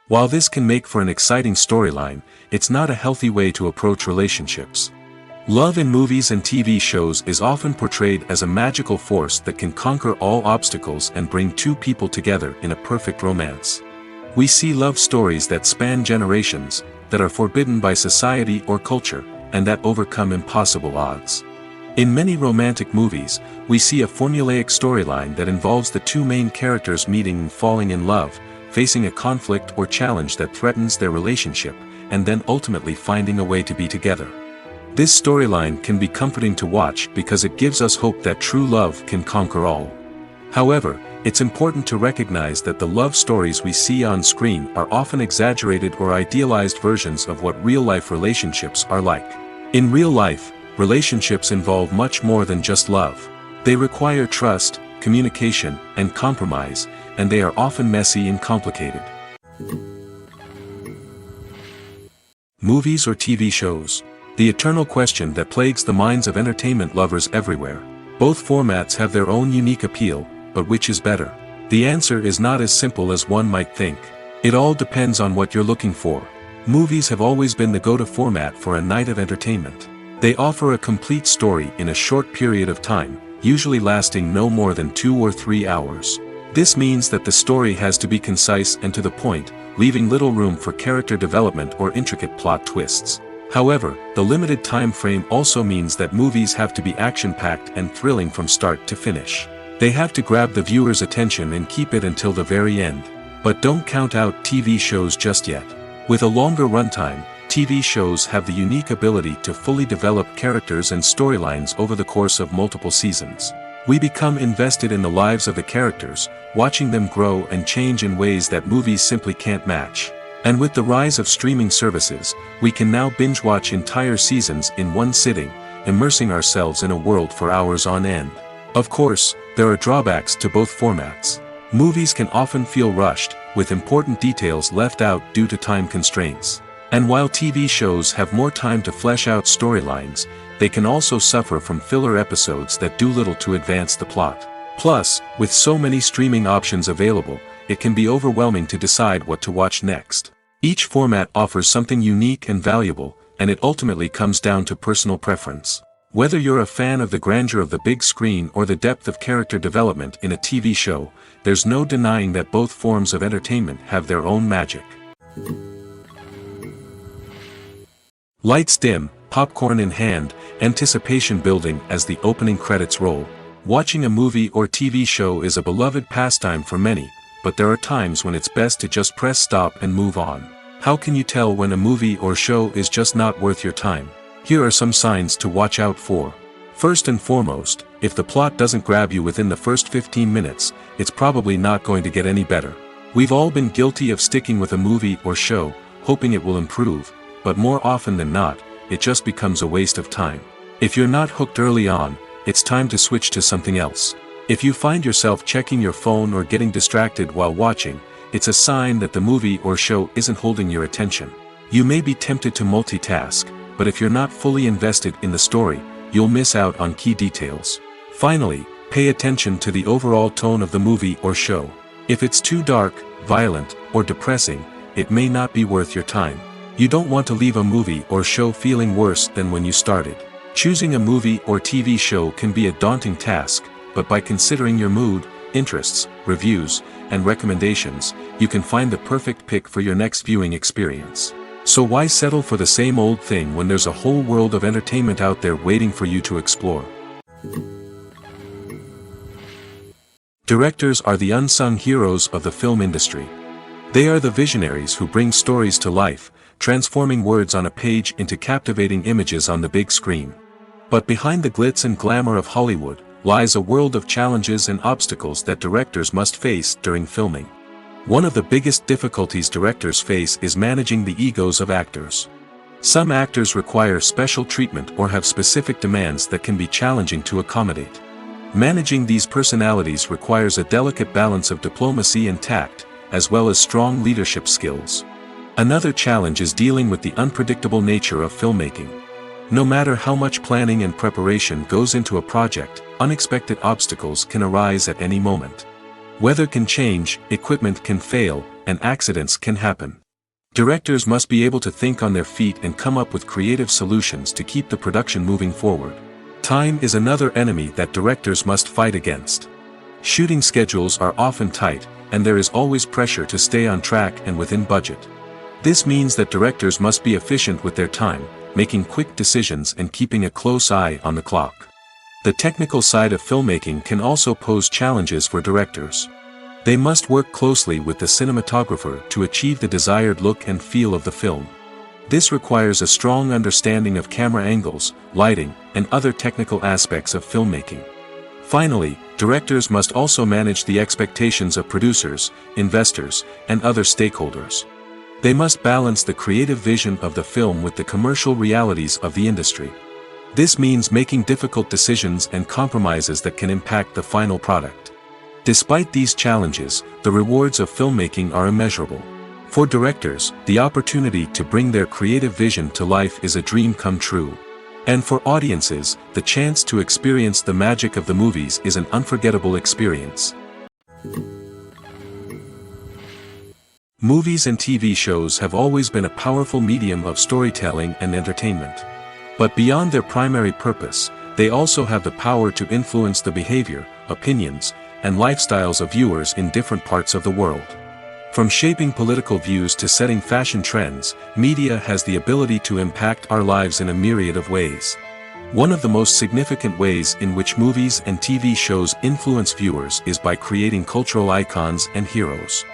While this can make for an exciting storyline, it's not a healthy way to approach relationships. Love in movies and TV shows is often portrayed as a magical force that can conquer all obstacles and bring two people together in a perfect romance. We see love stories that span generations, that are forbidden by society or culture, and that overcome impossible odds. In many romantic movies, we see a formulaic storyline that involves the two main characters meeting and falling in love, facing a conflict or challenge that threatens their relationship, and then ultimately finding a way to be together. This storyline can be comforting to watch because it gives us hope that true love can conquer all. However, it's important to recognize that the love stories we see on screen are often exaggerated or idealized versions of what real-life relationships are like. In real life, relationships involve much more than just love. They require trust, communication, and compromise, and they are often messy and complicated. Movies or TV shows? The eternal question that plagues the minds of entertainment lovers everywhere. Both formats have their own unique appeal, but which is better? The answer is not as simple as one might think. It all depends on what you're looking for. Movies have always been the go-to format for a night of entertainment. They offer a complete story in a short period of time, usually lasting no more than 2 or 3 hours. This means that the story has to be concise and to the point, leaving little room for character development or intricate plot twists. However, the limited time frame also means that movies have to be action-packed and thrilling from start to finish. They have to grab the viewer's attention and keep it until the very end. But don't count out TV shows just yet. With a longer runtime, TV shows have the unique ability to fully develop characters and storylines over the course of multiple seasons. We become invested in the lives of the characters, watching them grow and change in ways that movies simply can't match. And with the rise of streaming services, we can now binge-watch entire seasons in one sitting, immersing ourselves in a world for hours on end. Of course, there are drawbacks to both formats. Movies can often feel rushed, with important details left out due to time constraints. And while TV shows have more time to flesh out storylines, they can also suffer from filler episodes that do little to advance the plot. Plus, with so many streaming options available, it can be overwhelming to decide what to watch next. Each format offers something unique and valuable, and it ultimately comes down to personal preference. Whether you're a fan of the grandeur of the big screen or the depth of character development in a TV show, there's no denying that both forms of entertainment have their own magic. Lights dim, popcorn in hand, anticipation building as the opening credits roll. Watching a movie or TV show is a beloved pastime for many, but there are times when it's best to just press stop and move on. How can you tell when a movie or show is just not worth your time? Here are some signs to watch out for. First and foremost, if the plot doesn't grab you within the first 15 minutes, it's probably not going to get any better. We've all been guilty of sticking with a movie or show, hoping it will improve, but more often than not, it just becomes a waste of time. If you're not hooked early on, it's time to switch to something else. If you find yourself checking your phone or getting distracted while watching, it's a sign that the movie or show isn't holding your attention. You may be tempted to multitask, but if you're not fully invested in the story, you'll miss out on key details. Finally, pay attention to the overall tone of the movie or show. If it's too dark, violent, or depressing, it may not be worth your time. You don't want to leave a movie or show feeling worse than when you started. Choosing a movie or TV show can be a daunting task, but by considering your mood, interests, reviews, and recommendations, you can find the perfect pick for your next viewing experience. So why settle for the same old thing when there's a whole world of entertainment out there waiting for you to explore? Directors are the unsung heroes of the film industry. They are the visionaries who bring stories to life, transforming words on a page into captivating images on the big screen. But behind the glitz and glamour of Hollywood lies a world of challenges and obstacles that directors must face during filming. One of the biggest difficulties directors face is managing the egos of actors. Some actors require special treatment or have specific demands that can be challenging to accommodate. Managing these personalities requires a delicate balance of diplomacy and tact, as well as strong leadership skills. Another challenge is dealing with the unpredictable nature of filmmaking. No matter how much planning and preparation goes into a project, unexpected obstacles can arise at any moment. Weather can change, equipment can fail, and accidents can happen. Directors must be able to think on their feet and come up with creative solutions to keep the production moving forward. Time is another enemy that directors must fight against. Shooting schedules are often tight, and there is always pressure to stay on track and within budget. This means that directors must be efficient with their time, making quick decisions and keeping a close eye on the clock. The technical side of filmmaking can also pose challenges for directors. They must work closely with the cinematographer to achieve the desired look and feel of the film. This requires a strong understanding of camera angles, lighting, and other technical aspects of filmmaking. Finally, directors must also manage the expectations of producers, investors, and other stakeholders. They must balance the creative vision of the film with the commercial realities of the industry. This means making difficult decisions and compromises that can impact the final product. Despite these challenges, the rewards of filmmaking are immeasurable. For directors, the opportunity to bring their creative vision to life is a dream come true. And for audiences, the chance to experience the magic of the movies is an unforgettable experience. Movies and TV shows have always been a powerful medium of storytelling and entertainment. But beyond their primary purpose, they also have the power to influence the behavior, opinions, and lifestyles of viewers in different parts of the world. From shaping political views to setting fashion trends, media has the ability to impact our lives in a myriad of ways. One of the most significant ways in which movies and TV shows influence viewers is by creating cultural icons and heroes.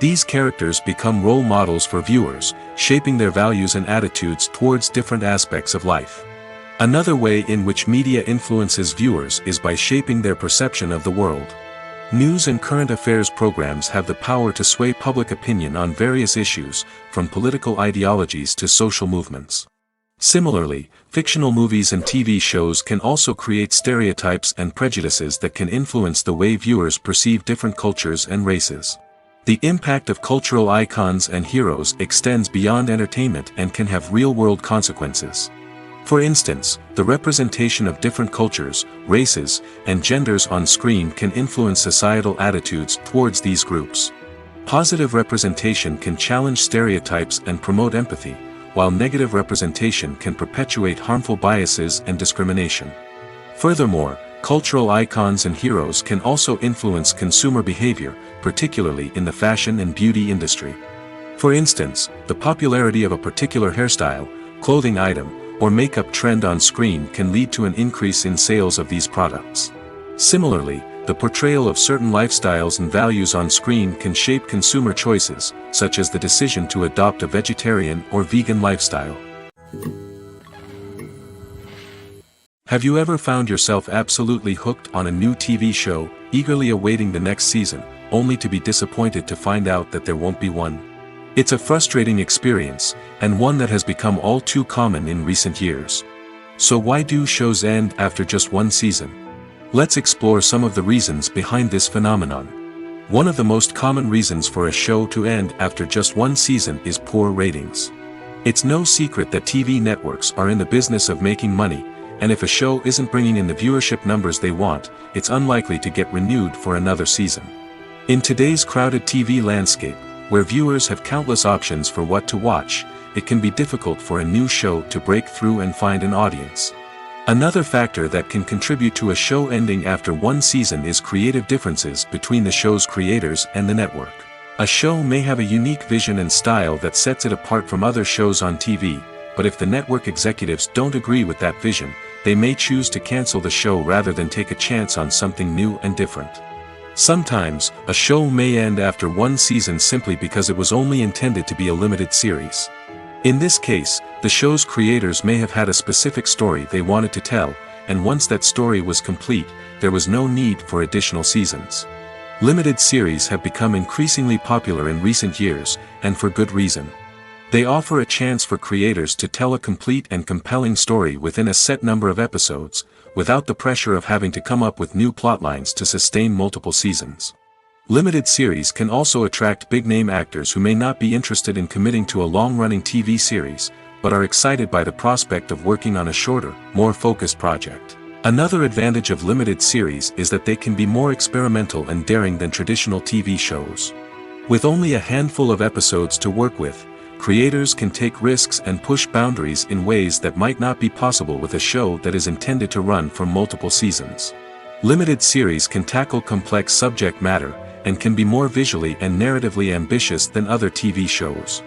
These characters become role models for viewers, shaping their values and attitudes towards different aspects of life. Another way in which media influences viewers is by shaping their perception of the world. News and current affairs programs have the power to sway public opinion on various issues, from political ideologies to social movements. Similarly, fictional movies and TV shows can also create stereotypes and prejudices that can influence the way viewers perceive different cultures and races. The impact of cultural icons and heroes extends beyond entertainment and can have real-world consequences. For instance, the representation of different cultures, races, and genders on screen can influence societal attitudes towards these groups. Positive representation can challenge stereotypes and promote empathy, while negative representation can perpetuate harmful biases and discrimination. Furthermore, cultural icons and heroes can also influence consumer behavior, particularly in the fashion and beauty industry. For instance, the popularity of a particular hairstyle, clothing item, or makeup trend on screen can lead to an increase in sales of these products. Similarly, the portrayal of certain lifestyles and values on screen can shape consumer choices, such as the decision to adopt a vegetarian or vegan lifestyle. Have you ever found yourself absolutely hooked on a new TV show, eagerly awaiting the next season, only to be disappointed to find out that there won't be one? It's a frustrating experience, and one that has become all too common in recent years. So why do shows end after just one season? Let's explore some of the reasons behind this phenomenon. One of the most common reasons for a show to end after just one season is poor ratings. It's no secret that TV networks are in the business of making money, and if a show isn't bringing in the viewership numbers they want, it's unlikely to get renewed for another season. In today's crowded TV landscape, where viewers have countless options for what to watch, it can be difficult for a new show to break through and find an audience. Another factor that can contribute to a show ending after one season is creative differences between the show's creators and the network. A show may have a unique vision and style that sets it apart from other shows on TV, but if the network executives don't agree with that vision, they may choose to cancel the show rather than take a chance on something new and different. Sometimes, a show may end after one season simply because it was only intended to be a limited series. In this case, the show's creators may have had a specific story they wanted to tell, and once that story was complete, there was no need for additional seasons. Limited series have become increasingly popular in recent years, and for good reason. They offer a chance for creators to tell a complete and compelling story within a set number of episodes, without the pressure of having to come up with new plotlines to sustain multiple seasons. Limited series can also attract big-name actors who may not be interested in committing to a long-running TV series, but are excited by the prospect of working on a shorter, more focused project. Another advantage of limited series is that they can be more experimental and daring than traditional TV shows. With only a handful of episodes to work with, creators can take risks and push boundaries in ways that might not be possible with a show that is intended to run for multiple seasons. Limited series can tackle complex subject matter, and can be more visually and narratively ambitious than other TV shows.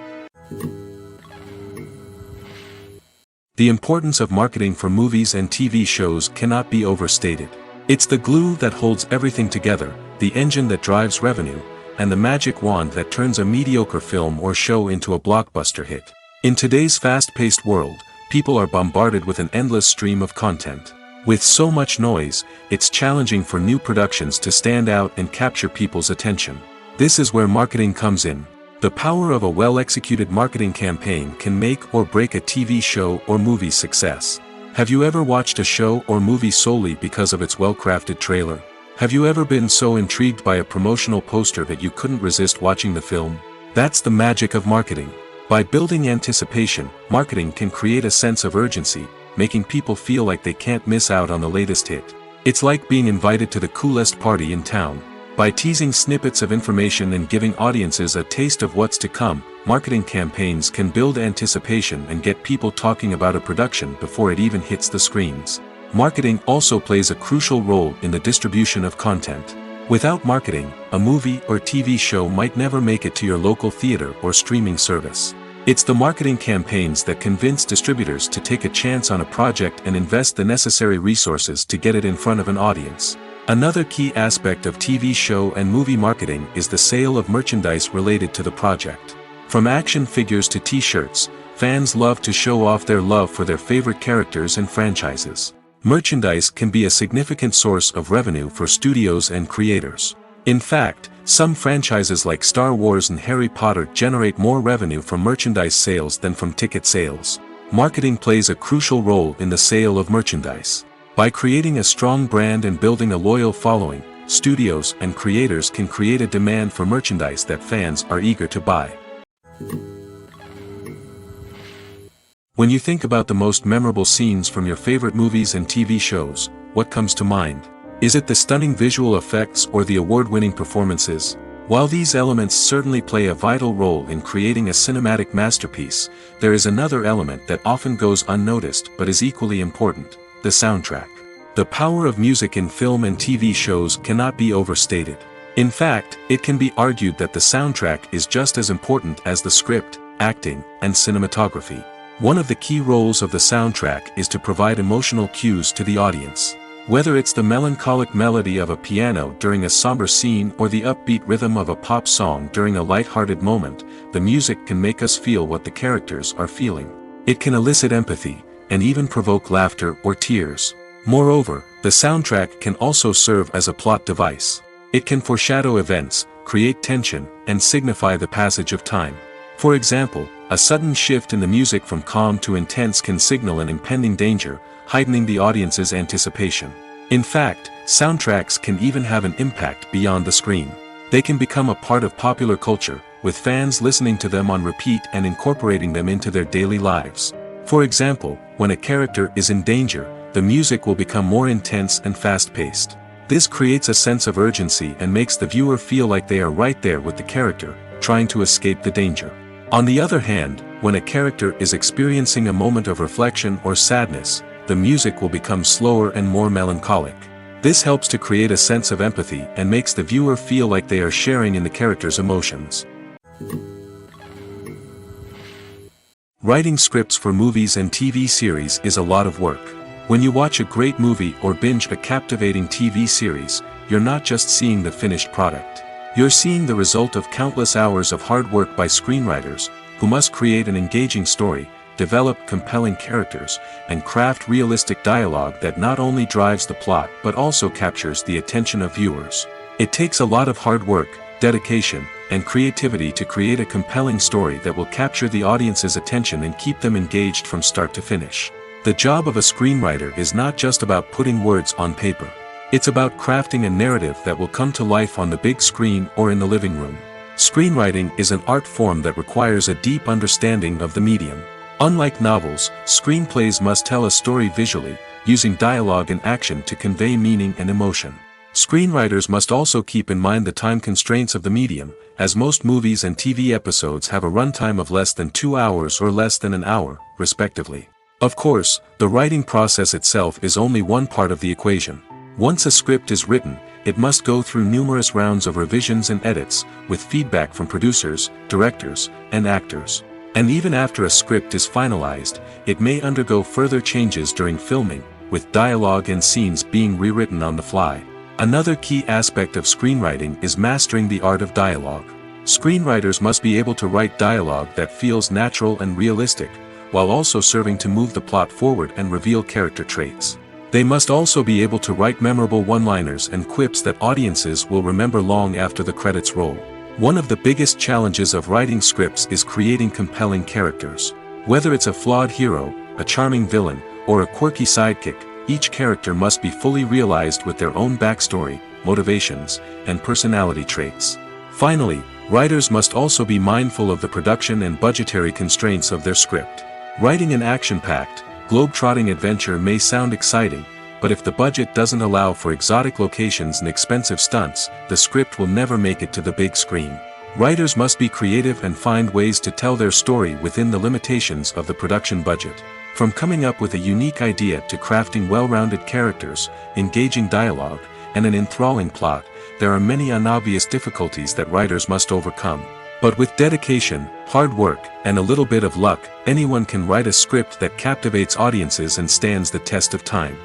The importance of marketing for movies and TV shows cannot be overstated. It's the glue that holds everything together, the engine that drives revenue, and the magic wand that turns a mediocre film or show into a blockbuster hit. In today's fast-paced world, people are bombarded with an endless stream of content. With so much noise, it's challenging for new productions to stand out and capture people's attention. This is where marketing comes in. The power of a well-executed marketing campaign can make or break a TV show or movie's success. Have you ever watched a show or movie solely because of its well-crafted trailer? Have you ever been so intrigued by a promotional poster that you couldn't resist watching the film? That's the magic of marketing. By building anticipation, marketing can create a sense of urgency, making people feel like they can't miss out on the latest hit. It's like being invited to the coolest party in town. By teasing snippets of information and giving audiences a taste of what's to come, marketing campaigns can build anticipation and get people talking about a production before it even hits the screens. Marketing also plays a crucial role in the distribution of content. Without marketing, a movie or TV show might never make it to your local theater or streaming service. It's the marketing campaigns that convince distributors to take a chance on a project and invest the necessary resources to get it in front of an audience. Another key aspect of TV show and movie marketing is the sale of merchandise related to the project. From action figures to t-shirts, fans love to show off their love for their favorite characters and franchises. Merchandise can be a significant source of revenue for studios and creators. In fact, some franchises like Star Wars and Harry Potter generate more revenue from merchandise sales than from ticket sales. Marketing plays a crucial role in the sale of merchandise. By creating a strong brand and building a loyal following, studios and creators can create a demand for merchandise that fans are eager to buy. When you think about the most memorable scenes from your favorite movies and TV shows, what comes to mind? Is it the stunning visual effects or the award-winning performances? While these elements certainly play a vital role in creating a cinematic masterpiece, there is another element that often goes unnoticed but is equally important: the soundtrack. The power of music in film and TV shows cannot be overstated. In fact, it can be argued that the soundtrack is just as important as the script, acting, and cinematography. One of the key roles of the soundtrack is to provide emotional cues to the audience. Whether it's the melancholic melody of a piano during a somber scene or the upbeat rhythm of a pop song during a light-hearted moment, the music can make us feel what the characters are feeling. It can elicit empathy, and even provoke laughter or tears. Moreover, the soundtrack can also serve as a plot device. It can foreshadow events, create tension, and signify the passage of time. For example, a sudden shift in the music from calm to intense can signal an impending danger, heightening the audience's anticipation. In fact, soundtracks can even have an impact beyond the screen. They can become a part of popular culture, with fans listening to them on repeat and incorporating them into their daily lives. For example, when a character is in danger, the music will become more intense and fast-paced. This creates a sense of urgency and makes the viewer feel like they are right there with the character, trying to escape the danger. On the other hand, when a character is experiencing a moment of reflection or sadness, the music will become slower and more melancholic. This helps to create a sense of empathy and makes the viewer feel like they are sharing in the character's emotions. Writing scripts for movies and TV series is a lot of work. When you watch a great movie or binge a captivating TV series, you're not just seeing the finished product. You're seeing the result of countless hours of hard work by screenwriters, who must create an engaging story, develop compelling characters, and craft realistic dialogue that not only drives the plot but also captures the attention of viewers. It takes a lot of hard work, dedication, and creativity to create a compelling story that will capture the audience's attention and keep them engaged from start to finish. The job of a screenwriter is not just about putting words on paper. It's about crafting a narrative that will come to life on the big screen or in the living room. Screenwriting is an art form that requires a deep understanding of the medium. Unlike novels, screenplays must tell a story visually, using dialogue and action to convey meaning and emotion. Screenwriters must also keep in mind the time constraints of the medium, as most movies and TV episodes have a runtime of less than 2 hours or less than an hour, respectively. Of course, the writing process itself is only one part of the equation. Once a script is written, it must go through numerous rounds of revisions and edits, with feedback from producers, directors, and actors. And even after a script is finalized, it may undergo further changes during filming, with dialogue and scenes being rewritten on the fly. Another key aspect of screenwriting is mastering the art of dialogue. Screenwriters must be able to write dialogue that feels natural and realistic, while also serving to move the plot forward and reveal character traits. They must also be able to write memorable one-liners and quips that audiences will remember long after the credits roll. One of the biggest challenges of writing scripts is creating compelling characters. Whether it's a flawed hero, a charming villain, or a quirky sidekick, each character must be fully realized with their own backstory, motivations, and personality traits. Finally, writers must also be mindful of the production and budgetary constraints of their script. Writing an action-packed, globe-trotting adventure may sound exciting, but if the budget doesn't allow for exotic locations and expensive stunts, the script will never make it to the big screen. Writers must be creative and find ways to tell their story within the limitations of the production budget. From coming up with a unique idea to crafting well-rounded characters, engaging dialogue, and an enthralling plot, there are many unobvious difficulties that writers must overcome. But with dedication, hard work, and a little bit of luck, anyone can write a script that captivates audiences and stands the test of time.